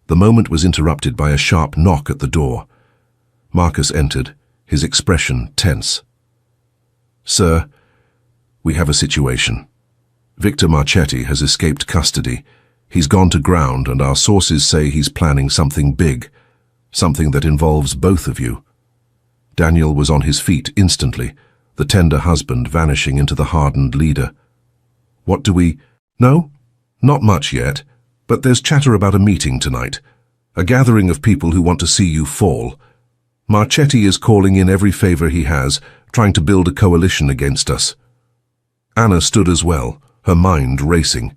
The moment was interrupted by a sharp knock at the door. Marcus entered, his expression tense. "Sir, we have a situation. Victor Marchetti has escaped custody. He's gone to ground, and our sources say he's planning something big, something that involves both of you." Daniel was on his feet instantly, the tender husband vanishing into the hardened leader. "What do we—" "No, not much yet, but there's chatter about a meeting tonight, a gathering of people who want to see you fall. Marchetti is calling in every favor he has, trying to build a coalition against us." Anna stood as well, her mind racing.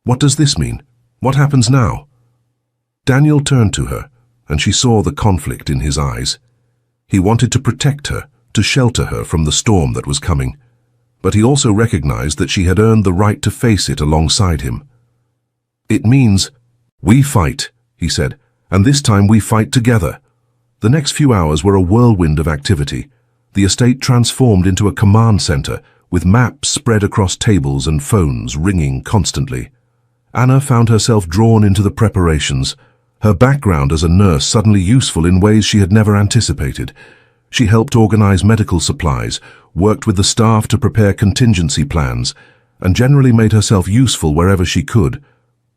"What does this mean? What happens now?" Daniel turned to her, and she saw the conflict in his eyes. He wanted to protect her, to shelter her from the storm that was coming, but he also recognized that she had earned the right to face it alongside him. "It means, we fight," he said, "and this time we fight together." The next few hours were a whirlwind of activity. The estate transformed into a command center, with maps spread across tables and phones ringing constantly. Anna found herself drawn into the preparations, her background as a nurse suddenly useful in ways she had never anticipated. She helped organize medical supplies, worked with the staff to prepare contingency plans, and generally made herself useful wherever she could.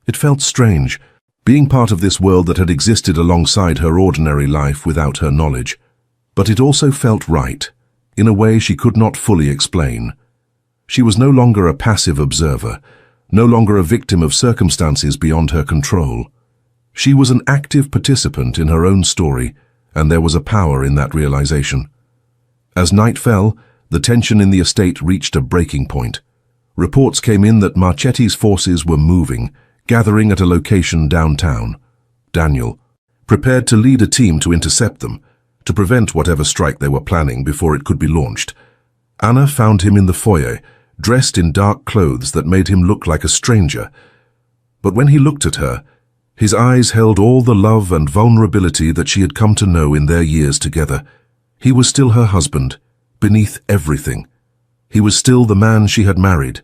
It felt strange, being part of this world that had existed alongside her ordinary life without her knowledge. But it also felt right, in a way she could not fully explain. She was no longer a passive observer, no longer a victim of circumstances beyond her control. She was an active participant in her own story, and there was a power in that realization. As night fell, the tension in the estate reached a breaking point. Reports came in that Marchetti's forces were moving, gathering at a location downtown. Daniel, prepared to lead a team to intercept them, to prevent whatever strike they were planning before it could be launched. Anna found him in the foyer, dressed in dark clothes that made him look like a stranger. But when he looked at her, his eyes held all the love and vulnerability that she had come to know in their years together. He was still her husband, beneath everything. He was still the man she had married.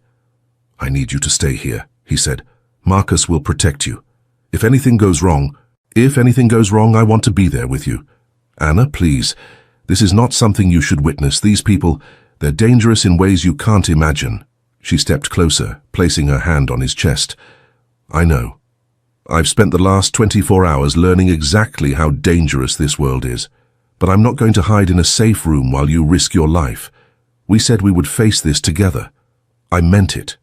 "I need you to stay here," he said. "Marcus will protect you. If anything goes wrong, I want to be there with you. Anna, please, this is not something you should witness. These people, they're dangerous in ways you can't imagine." She stepped closer, placing her hand on his chest. "I know. I've spent the last 24 hours learning exactly how dangerous this world is, but I'm not going to hide in a safe room while you risk your life. We said we would face this together. I meant it."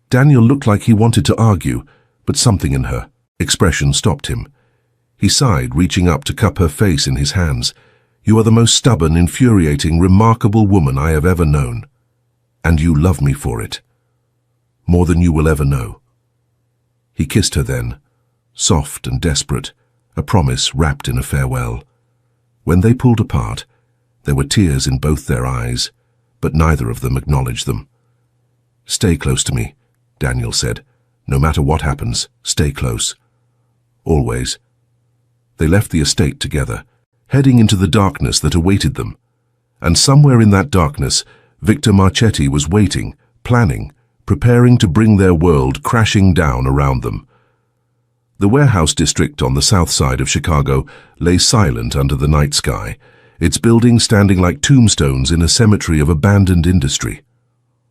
Daniel looked like he wanted to argue, but something in her expression stopped him. He sighed, reaching up to cup her face in his hands. "You are the most stubborn, infuriating, remarkable woman I have ever known. And you love me for it. More than you will ever know." He kissed her then, soft and desperate, a promise wrapped in a farewell. When they pulled apart, there were tears in both their eyes, but neither of them acknowledged them. "Stay close to me," Daniel said. "No matter what happens, stay close. Always." They left the estate together, heading into the darkness that awaited them. And somewhere in that darkness, Victor Marchetti was waiting, planning, preparing to bring their world crashing down around them. The warehouse district on the south side of Chicago lay silent under the night sky, its buildings standing like tombstones in a cemetery of abandoned industry.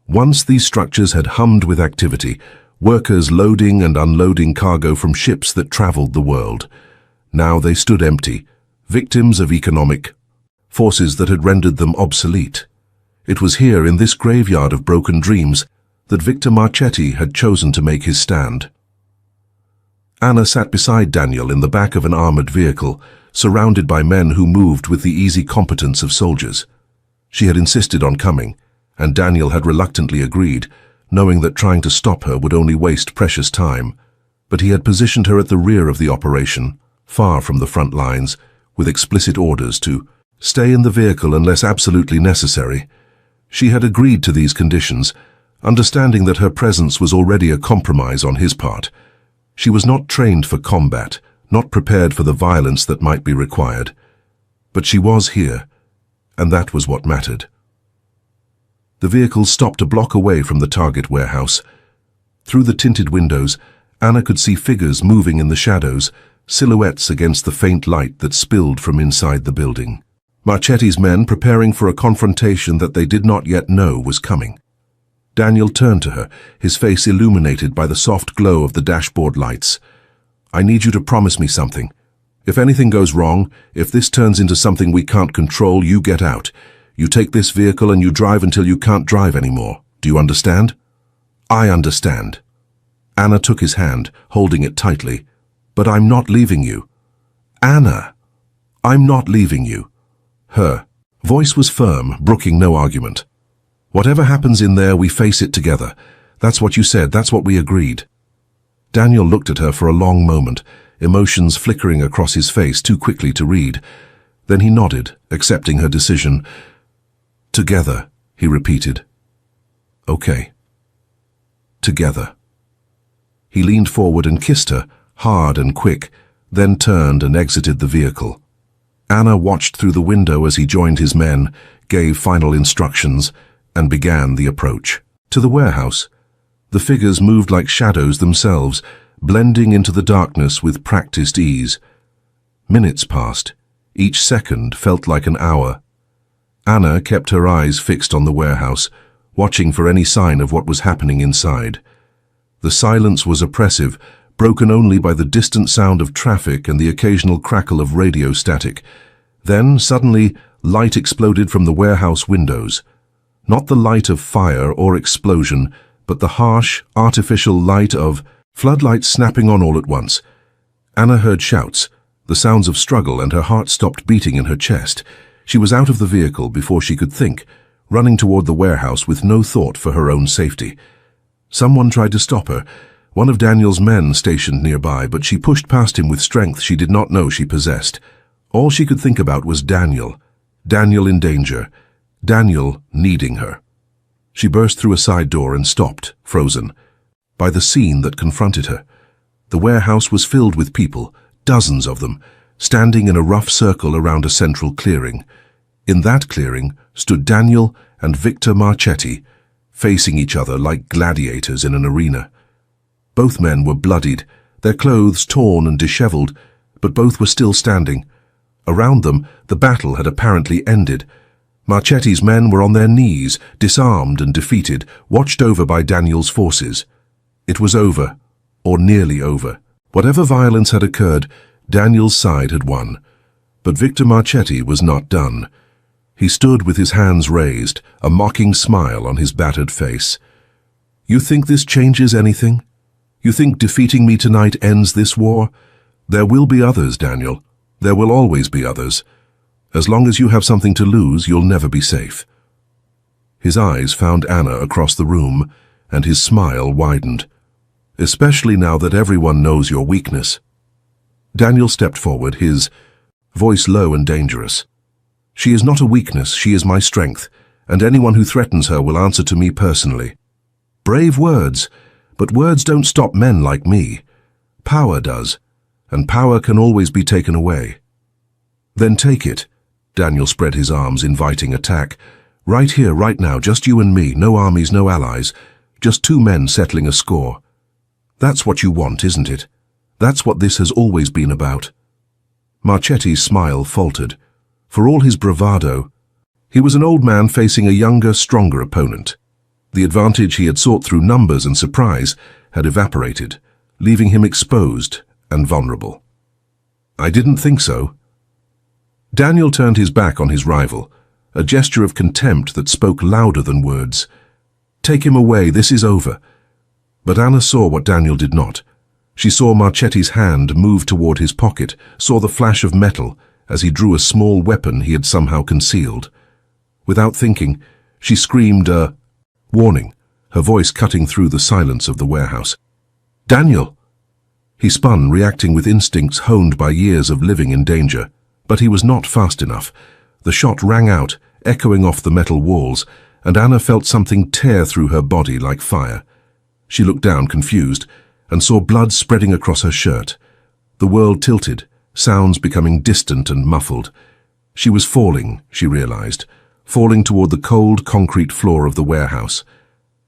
Once these structures had hummed with activity, workers loading and unloading cargo from ships that traveled the world. Now they stood empty, victims of economic forces that had rendered them obsolete. It was here, in this graveyard of broken dreams, that Victor Marchetti had chosen to make his stand. Anna sat beside Daniel in the back of an armored vehicle, surrounded by men who moved with the easy competence of soldiers. She had insisted on coming, and Daniel had reluctantly agreed, knowing that trying to stop her would only waste precious time. But he had positioned her at the rear of the operation, far from the front lines, with explicit orders to stay in the vehicle unless absolutely necessary. She had agreed to these conditions, understanding that her presence was already a compromise on his part. She was not trained for combat, not prepared for the violence that might be required. But she was here, and that was what mattered. The vehicle stopped a block away from the target warehouse. Through the tinted windows, Anna could see figures moving in the shadows, silhouettes against the faint light that spilled from inside the building. Marchetti's men preparing for a confrontation that they did not yet know was coming. Daniel turned to her, his face illuminated by the soft glow of the dashboard lights. "I need you to promise me something. If anything goes wrong, if this turns into something we can't control, you get out. You take this vehicle and you drive until you can't drive anymore. Do you understand?" "I understand." Anna took his hand, holding it tightly. "But I'm not leaving you." "Anna, I'm not leaving you." Her voice was firm, brooking no argument. "Whatever happens in there, we face it together. That's what you said, that's what we agreed." Daniel looked at her for a long moment, emotions flickering across his face too quickly to read. Then he nodded, accepting her decision. "Together," he repeated. "Okay. Together." He leaned forward and kissed her, hard and quick, then turned and exited the vehicle. Anna watched through the window as he joined his men, gave final instructions, and began the approach. To the warehouse, the figures moved like shadows themselves, blending into the darkness with practiced ease. Minutes passed. Each second felt like an hour. Anna kept her eyes fixed on the warehouse, watching for any sign of what was happening inside. The silence was oppressive, broken only by the distant sound of traffic and the occasional crackle of radio static. Then, suddenly, light exploded from the warehouse windows. Not the light of fire or explosion, but the harsh, artificial light of floodlights snapping on all at once. Anna heard shouts, the sounds of struggle, and her heart stopped beating in her chest. She was out of the vehicle before she could think, running toward the warehouse with no thought for her own safety. Someone tried to stop her, one of Daniel's men stationed nearby, but she pushed past him with strength she did not know she possessed. All she could think about was Daniel. Daniel in danger. Daniel needing her. She burst through a side door and stopped, frozen, by the scene that confronted her. The warehouse was filled with people, dozens of them, standing in a rough circle around a central clearing. In that clearing stood Daniel and Victor Marchetti, facing each other like gladiators in an arena. Both men were bloodied, their clothes torn and disheveled, but both were still standing. Around them, the battle had apparently ended. Marchetti's men were on their knees, disarmed and defeated, watched over by Daniel's forces. It was over, or nearly over. Whatever violence had occurred, Daniel's side had won. But Victor Marchetti was not done. He stood with his hands raised, a mocking smile on his battered face. "You think this changes anything? You think defeating me tonight ends this war? There will be others, Daniel. There will always be others. As long as you have something to lose, you'll never be safe." His eyes found Anna across the room, and his smile widened. "Especially now that everyone knows your weakness." Daniel stepped forward, his voice low and dangerous. "She is not a weakness, she is my strength, and anyone who threatens her will answer to me personally." Brave words, but words don't stop men like me. Power does, and power can always be taken away. "Then take it." Daniel spread his arms, inviting attack. "Right here, right now, just you and me, no armies, no allies, just two men settling a score. That's what you want, isn't it? That's what this has always been about." Marchetti's smile faltered. For all his bravado, he was an old man facing a younger, stronger opponent. The advantage he had sought through numbers and surprise had evaporated, leaving him exposed and vulnerable. "I didn't think so." Daniel turned his back on his rival, a gesture of contempt that spoke louder than words. "Take him away, this is over." But Anna saw what Daniel did not. She saw Marchetti's hand move toward his pocket, saw the flash of metal as he drew a small weapon he had somehow concealed. Without thinking, she screamed a warning, her voice cutting through the silence of the warehouse. "Daniel!" He spun, reacting with instincts honed by years of living in danger. But he was not fast enough. The shot rang out, echoing off the metal walls, and Anna felt something tear through her body like fire. She looked down, confused, and saw blood spreading across her shirt. The world tilted, sounds becoming distant and muffled. She was falling, she realized, falling toward the cold concrete floor of the warehouse.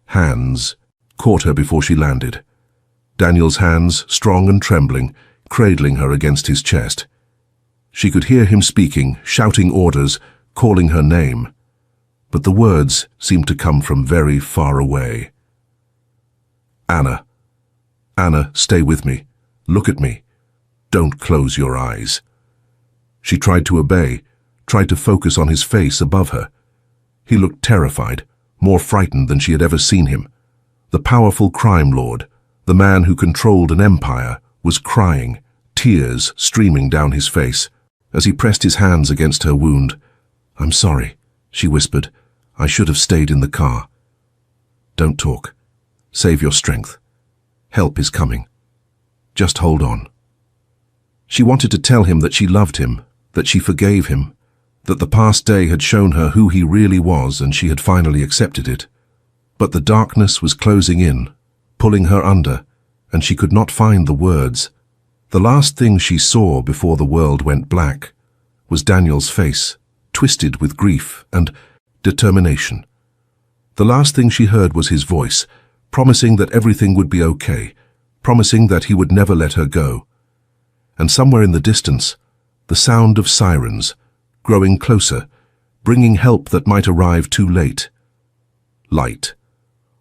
Hands caught her before she landed. Daniel's hands, strong and trembling, cradling her against his chest. She could hear him speaking, shouting orders, calling her name. But the words seemed to come from very far away. "Anna. Anna, stay with me. Look at me. Don't close your eyes." She tried to obey, tried to focus on his face above her. He looked terrified, more frightened than she had ever seen him. The powerful crime lord, the man who controlled an empire, was crying, tears streaming down his face. As he pressed his hands against her wound, "I'm sorry," she whispered. "I should have stayed in the car." "Don't talk. Save your strength. Help is coming. Just hold on." She wanted to tell him that she loved him, that she forgave him, that the past day had shown her who he really was and she had finally accepted it. But the darkness was closing in, pulling her under, and she could not find the words. The last thing she saw before the world went black was Daniel's face, twisted with grief and determination. The last thing she heard was his voice, promising that everything would be okay, promising that he would never let her go. And somewhere in the distance, the sound of sirens, growing closer, bringing help that might arrive too late. Light,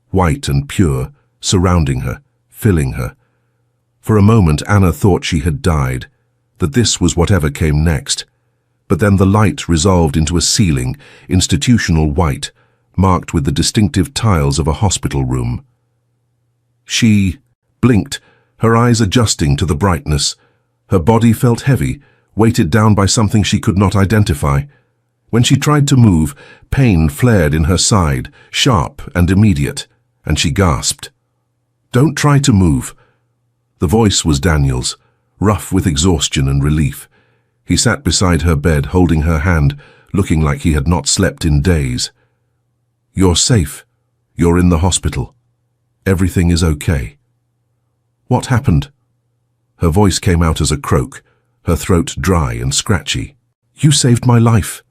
white and pure, surrounding her, filling her. For a moment Anna thought she had died, that this was whatever came next. But then the light resolved into a ceiling, institutional white, marked with the distinctive tiles of a hospital room. She blinked, her eyes adjusting to the brightness. Her body felt heavy, weighted down by something she could not identify. When she tried to move, pain flared in her side, sharp and immediate, and she gasped. "Don't try to move." The voice was Daniel's, rough with exhaustion and relief. He sat beside her bed, holding her hand, looking like he had not slept in days. "You're safe. You're in the hospital. Everything is okay." "What happened?" Her voice came out as a croak, her throat dry and scratchy. "You saved my life."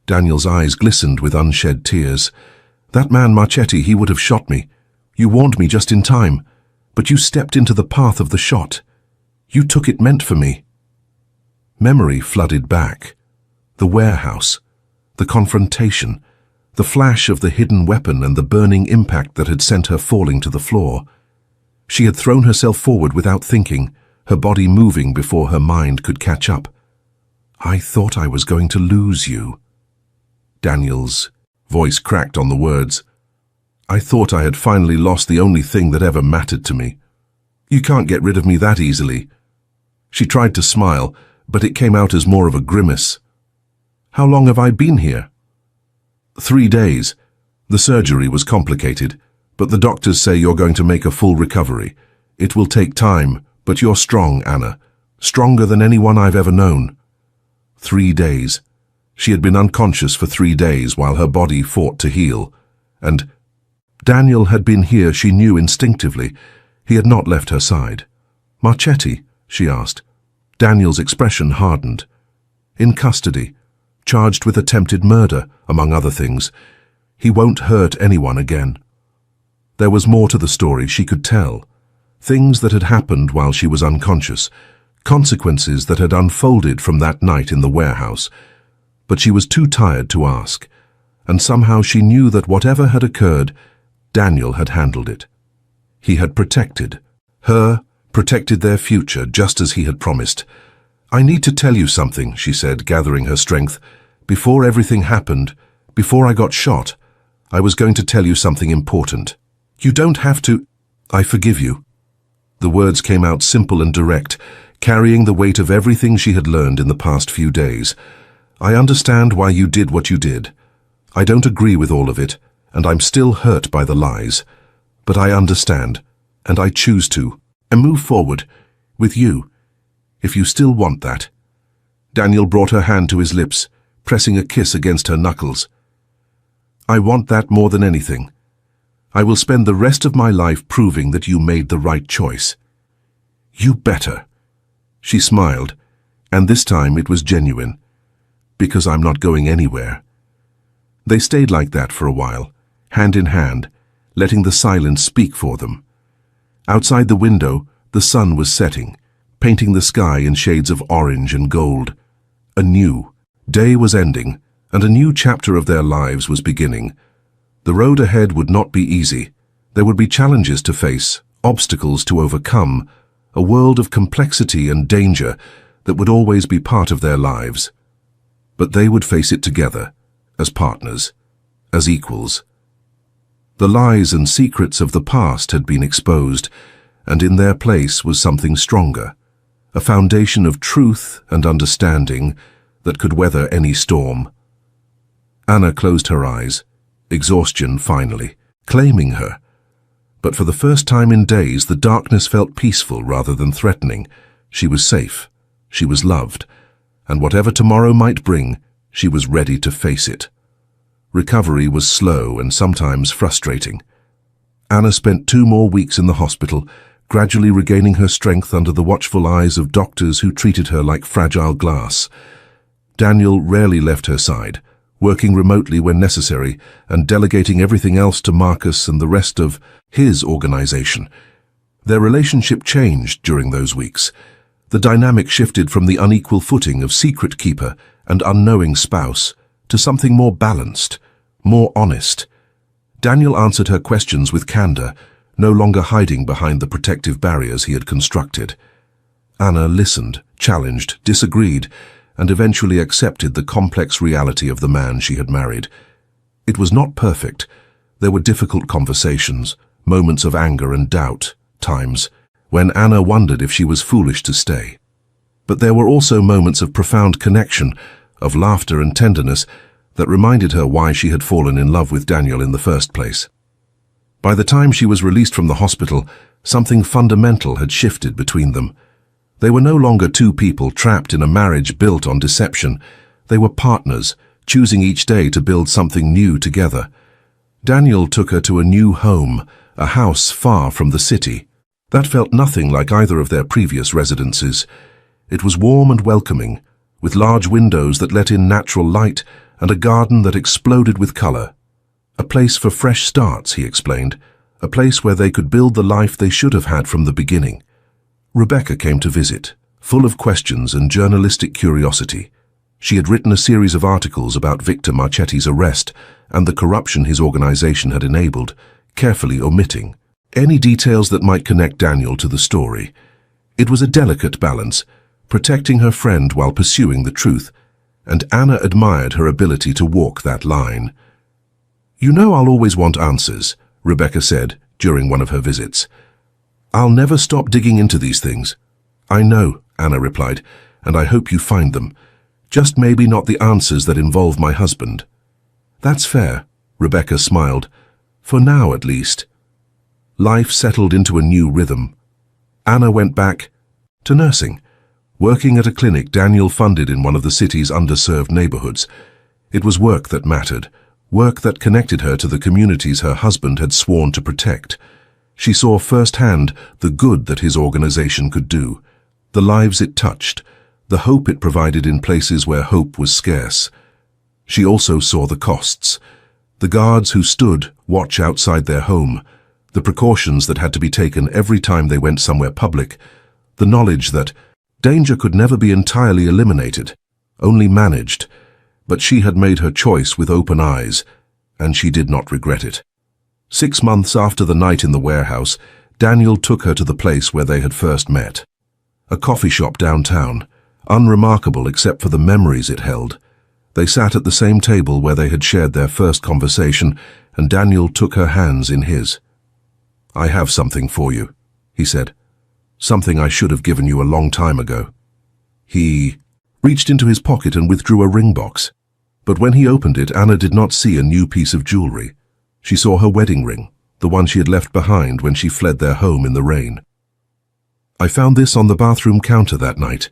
Daniel's eyes glistened with unshed tears. "That man Marchetti, he would have shot me. You warned me just in time. But you stepped into the path of the shot. You took it meant for me." Memory flooded back. The warehouse, the confrontation, the flash of the hidden weapon and the burning impact that had sent her falling to the floor. She had thrown herself forward without thinking, her body moving before her mind could catch up. "I thought I was going to lose you." Daniel's voice cracked on the words. "I thought I had finally lost the only thing that ever mattered to me. You can't get rid of me that easily." She tried to smile, but it came out as more of a grimace. "How long have I been here?" 3 days. The surgery was complicated, but the doctors say you're going to make a full recovery. It will take time, but you're strong, Anna. Stronger than anyone I've ever known. 3 days. She had been unconscious for 3 days while her body fought to heal. And Daniel had been here, she knew instinctively. He had not left her side. "Marchetti?" she asked. Daniel's expression hardened. "In custody, charged with attempted murder, among other things. He won't hurt anyone again." There was more to the story she could tell. Things that had happened while she was unconscious, consequences that had unfolded from that night in the warehouse. But she was too tired to ask, and somehow she knew that whatever had occurred, Daniel had handled it. He had protected her, protected their future, just as he had promised. "I need to tell you something," she said, gathering her strength. "Before everything happened, before I got shot, I was going to tell you something important. You don't have to. I forgive you." The words came out simple and direct, carrying the weight of everything she had learned in the past few days. I understand why you did what you did. I don't agree with all of it, and I'm still hurt by the lies. But I understand, and I choose to, and move forward, with you, if you still want that. Daniel brought her hand to his lips, pressing a kiss against her knuckles. I want that more than anything. I will spend the rest of my life proving that you made the right choice. You better. She smiled, and this time it was genuine, because I'm not going anywhere. They stayed like that for a while, hand in hand, letting the silence speak for them. Outside the window, the sun was setting, painting the sky in shades of orange and gold. A new day was ending, and a new chapter of their lives was beginning. The road ahead would not be easy. There would be challenges to face, obstacles to overcome, a world of complexity and danger that would always be part of their lives. But they would face it together, as partners, as equals. The lies and secrets of the past had been exposed, and in their place was something stronger, a foundation of truth and understanding that could weather any storm. Anna closed her eyes, exhaustion finally claiming her. But for the first time in days, the darkness felt peaceful rather than threatening. She was safe, she was loved, and whatever tomorrow might bring, she was ready to face it. Recovery was slow and sometimes frustrating. Anna spent 2 more weeks in the hospital, gradually regaining her strength under the watchful eyes of doctors who treated her like fragile glass. Daniel rarely left her side, working remotely when necessary and delegating everything else to Marcus and the rest of his organization. Their relationship changed during those weeks. The dynamic shifted from the unequal footing of secret keeper and unknowing spouse to something more balanced, more honest. Daniel answered her questions with candor, no longer hiding behind the protective barriers he had constructed. Anna listened, challenged, disagreed, and eventually accepted the complex reality of the man she had married. It was not perfect. There were difficult conversations, moments of anger and doubt, times when Anna wondered if she was foolish to stay. But there were also moments of profound connection, of laughter and tenderness that reminded her why she had fallen in love with Daniel in the first place. By the time she was released from the hospital, something fundamental had shifted between them. They were no longer 2 people trapped in a marriage built on deception. They were partners, choosing each day to build something new together. Daniel took her to a new home, a house far from the city. That felt nothing like either of their previous residences. It was warm and welcoming, with large windows that let in natural light and a garden that exploded with color. A place for fresh starts, he explained, a place where they could build the life they should have had from the beginning. Rebecca came to visit, full of questions and journalistic curiosity. She had written a series of articles about Victor Marchetti's arrest and the corruption his organization had enabled, carefully omitting any details that might connect Daniel to the story. It was a delicate balance, protecting her friend while pursuing the truth, and Anna admired her ability to walk that line. You know I'll always want answers, Rebecca said during one of her visits. I'll never stop digging into these things. I know, Anna replied, and I hope you find them. Just maybe not the answers that involve my husband. That's fair, Rebecca smiled. For now, at least. Life settled into a new rhythm. Anna went back to nursing, working at a clinic Daniel funded in one of the city's underserved neighborhoods. It was work that mattered, work that connected her to the communities her husband had sworn to protect. She saw firsthand the good that his organization could do, the lives it touched, the hope it provided in places where hope was scarce. She also saw the costs, the guards who stood watch outside their home, the precautions that had to be taken every time they went somewhere public, the knowledge that danger could never be entirely eliminated, only managed. But she had made her choice with open eyes, and she did not regret it. 6 months after the night in the warehouse, Daniel took her to the place where they had first met. A coffee shop downtown, unremarkable except for the memories it held. They sat at the same table where they had shared their first conversation, and Daniel took her hands in his. I have something for you, he said. something I should have given you a long time ago." He reached into his pocket and withdrew a ring box. But when he opened it, Anna did not see a new piece of jewelry. She saw her wedding ring, the one she had left behind when she fled their home in the rain. "I found this on the bathroom counter that night,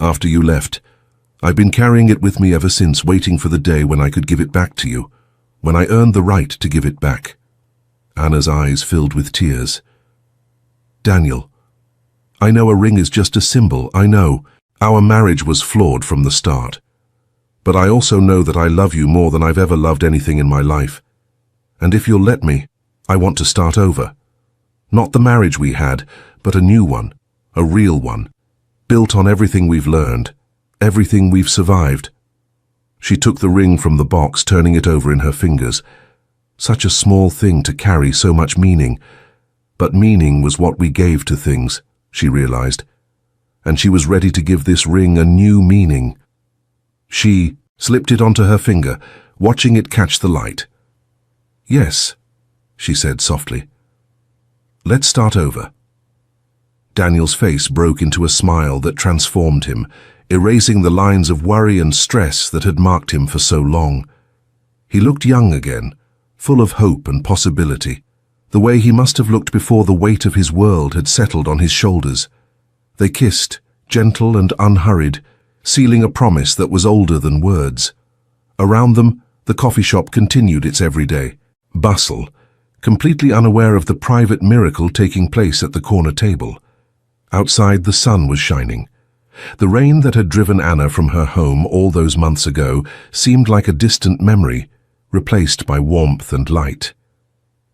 after you left. I've been carrying it with me ever since, waiting for the day when I could give it back to you, when I earned the right to give it back." Anna's eyes filled with tears. "Daniel, I know a ring is just a symbol. I know our marriage was flawed from the start. But I also know that I love you more than I've ever loved anything in my life. And if you'll let me, I want to start over. Not the marriage we had, but a new one, a real one, built on everything we've learned, everything we've survived." She took the ring from the box, turning it over in her fingers. Such a small thing to carry so much meaning. But meaning was what we gave to things, she realized. And she was ready to give this ring a new meaning. She slipped it onto her finger, watching it catch the light. "Yes," she said softly. "Let's start over." Daniel's face broke into a smile that transformed him, erasing the lines of worry and stress that had marked him for so long. He looked young again, full of hope and possibility, the way he must have looked before the weight of his world had settled on his shoulders. They kissed, gentle and unhurried, sealing a promise that was older than words. Around them, the coffee shop continued its everyday bustle, completely unaware of the private miracle taking place at the corner table. Outside, the sun was shining. The rain that had driven Anna from her home all those months ago seemed like a distant memory, replaced by warmth and light.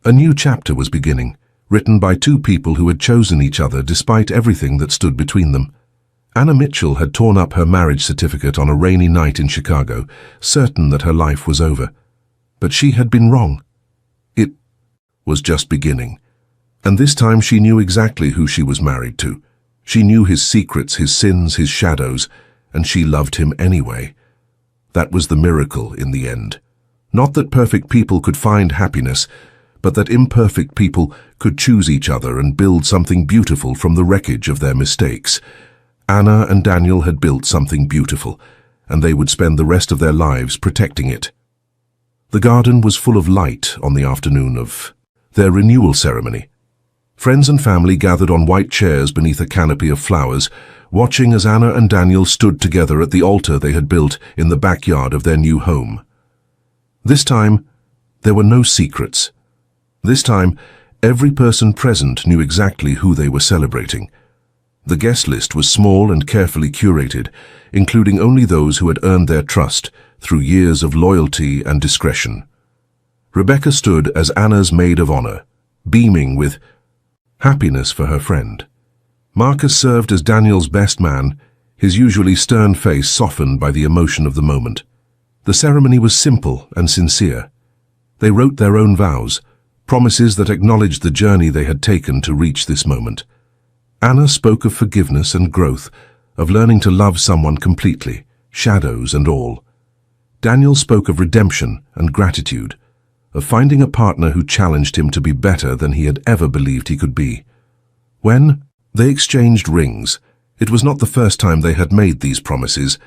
A new chapter was beginning, written by two people who had chosen each other despite everything that stood between them. Anna Mitchell had torn up her marriage certificate on a rainy night in Chicago, certain that her life was over. But she had been wrong. It was just beginning. And this time she knew exactly who she was married to. She knew his secrets, his sins, his shadows, and she loved him anyway. That was the miracle in the end. Not that perfect people could find happiness, but that imperfect people could choose each other and build something beautiful from the wreckage of their mistakes. Anna and Daniel had built something beautiful, and they would spend the rest of their lives protecting it. The garden was full of light on the afternoon of their renewal ceremony. Friends and family gathered on white chairs beneath a canopy of flowers, watching as Anna and Daniel stood together at the altar they had built in the backyard of their new home. This time, there were no secrets. This time, every person present knew exactly who they were celebrating. The guest list was small and carefully curated, including only those who had earned their trust through years of loyalty and discretion. Rebecca stood as Anna's maid of honor, beaming with happiness for her friend. Marcus served as Daniel's best man, his usually stern face softened by the emotion of the moment. The ceremony was simple and sincere. They wrote their own vows, promises that acknowledged the journey they had taken to reach this moment. Anna spoke of forgiveness and growth, of learning to love someone completely, shadows and all. Daniel spoke of redemption and gratitude, of finding a partner who challenged him to be better than he had ever believed he could be. When they exchanged rings, it was not the first time they had made these promises,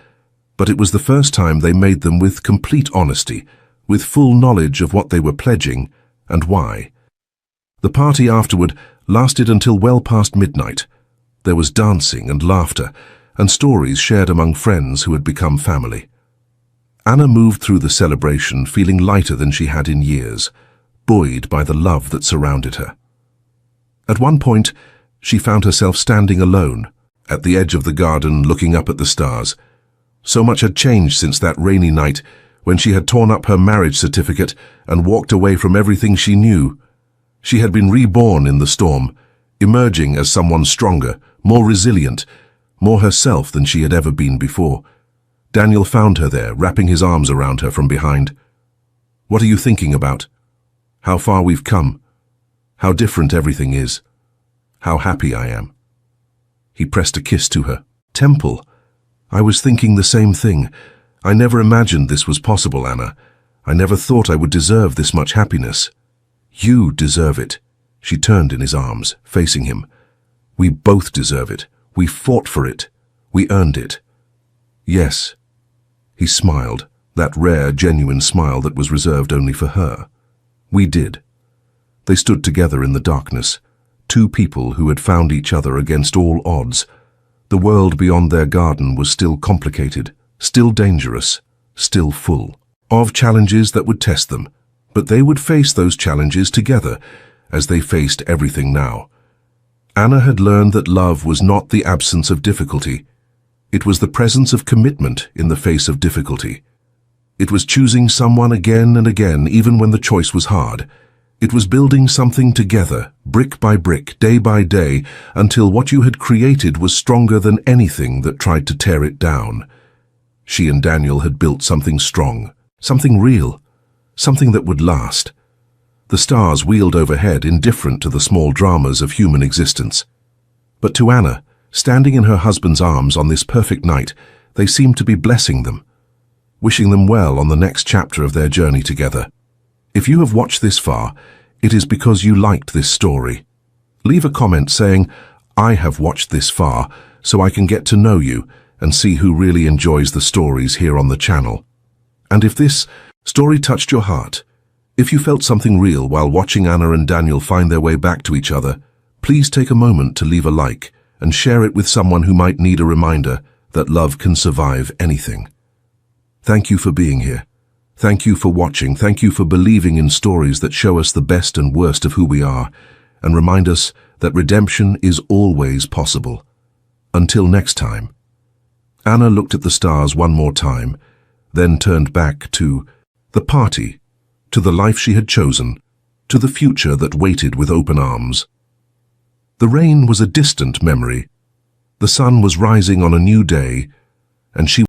but it was the first time they made them with complete honesty, with full knowledge of what they were pledging and why. The party afterward lasted until well past midnight. There was dancing and laughter, and stories shared among friends who had become family. Anna moved through the celebration feeling lighter than she had in years, buoyed by the love that surrounded her. At one point, she found herself standing alone, at the edge of the garden looking up at the stars. So much had changed since that rainy night when she had torn up her marriage certificate and walked away from everything she knew. She had been reborn in the storm, emerging as someone stronger, more resilient, more herself than she had ever been before. Daniel found her there, wrapping his arms around her from behind. "What are you thinking about? How far we've come. How different everything is. How happy I am." He pressed a kiss to her. "Temple, I was thinking the same thing. I never imagined this was possible, Anna. I never thought I would deserve this much happiness." "You deserve it." She turned in his arms, facing him. We both deserve it. We fought for it. We earned it. Yes. He smiled, that rare, genuine smile that was reserved only for her. We did. They stood together in the darkness, two people who had found each other against all odds. The world beyond their garden was still complicated, still dangerous, still full of challenges that would test them, but they would face those challenges together as they faced everything now. Anna had learned that love was not the absence of difficulty. It was the presence of commitment in the face of difficulty. It was choosing someone again and again, even when the choice was hard. It was building something together, brick by brick, day by day, until what you had created was stronger than anything that tried to tear it down. She and Daniel had built something strong, something real, something that would last. The stars wheeled overhead, indifferent to the small dramas of human existence. But to Anna, standing in her husband's arms on this perfect night, they seemed to be blessing them, wishing them well on the next chapter of their journey together. If you have watched this far, it is because you liked this story. Leave a comment saying, "I have watched this far, so I can get to know you and see who really enjoys the stories here on the channel." And if this story touched your heart, if you felt something real while watching Anna and Daniel find their way back to each other, please take a moment to leave a like and share it with someone who might need a reminder that love can survive anything. Thank you for being here. Thank you for watching. Thank you for believing in stories that show us the best and worst of who we are and remind us that redemption is always possible. Until next time. Anna looked at the stars one more time, then turned back to the party, to the life she had chosen, to the future that waited with open arms. The rain was a distant memory. The sun was rising on a new day, and she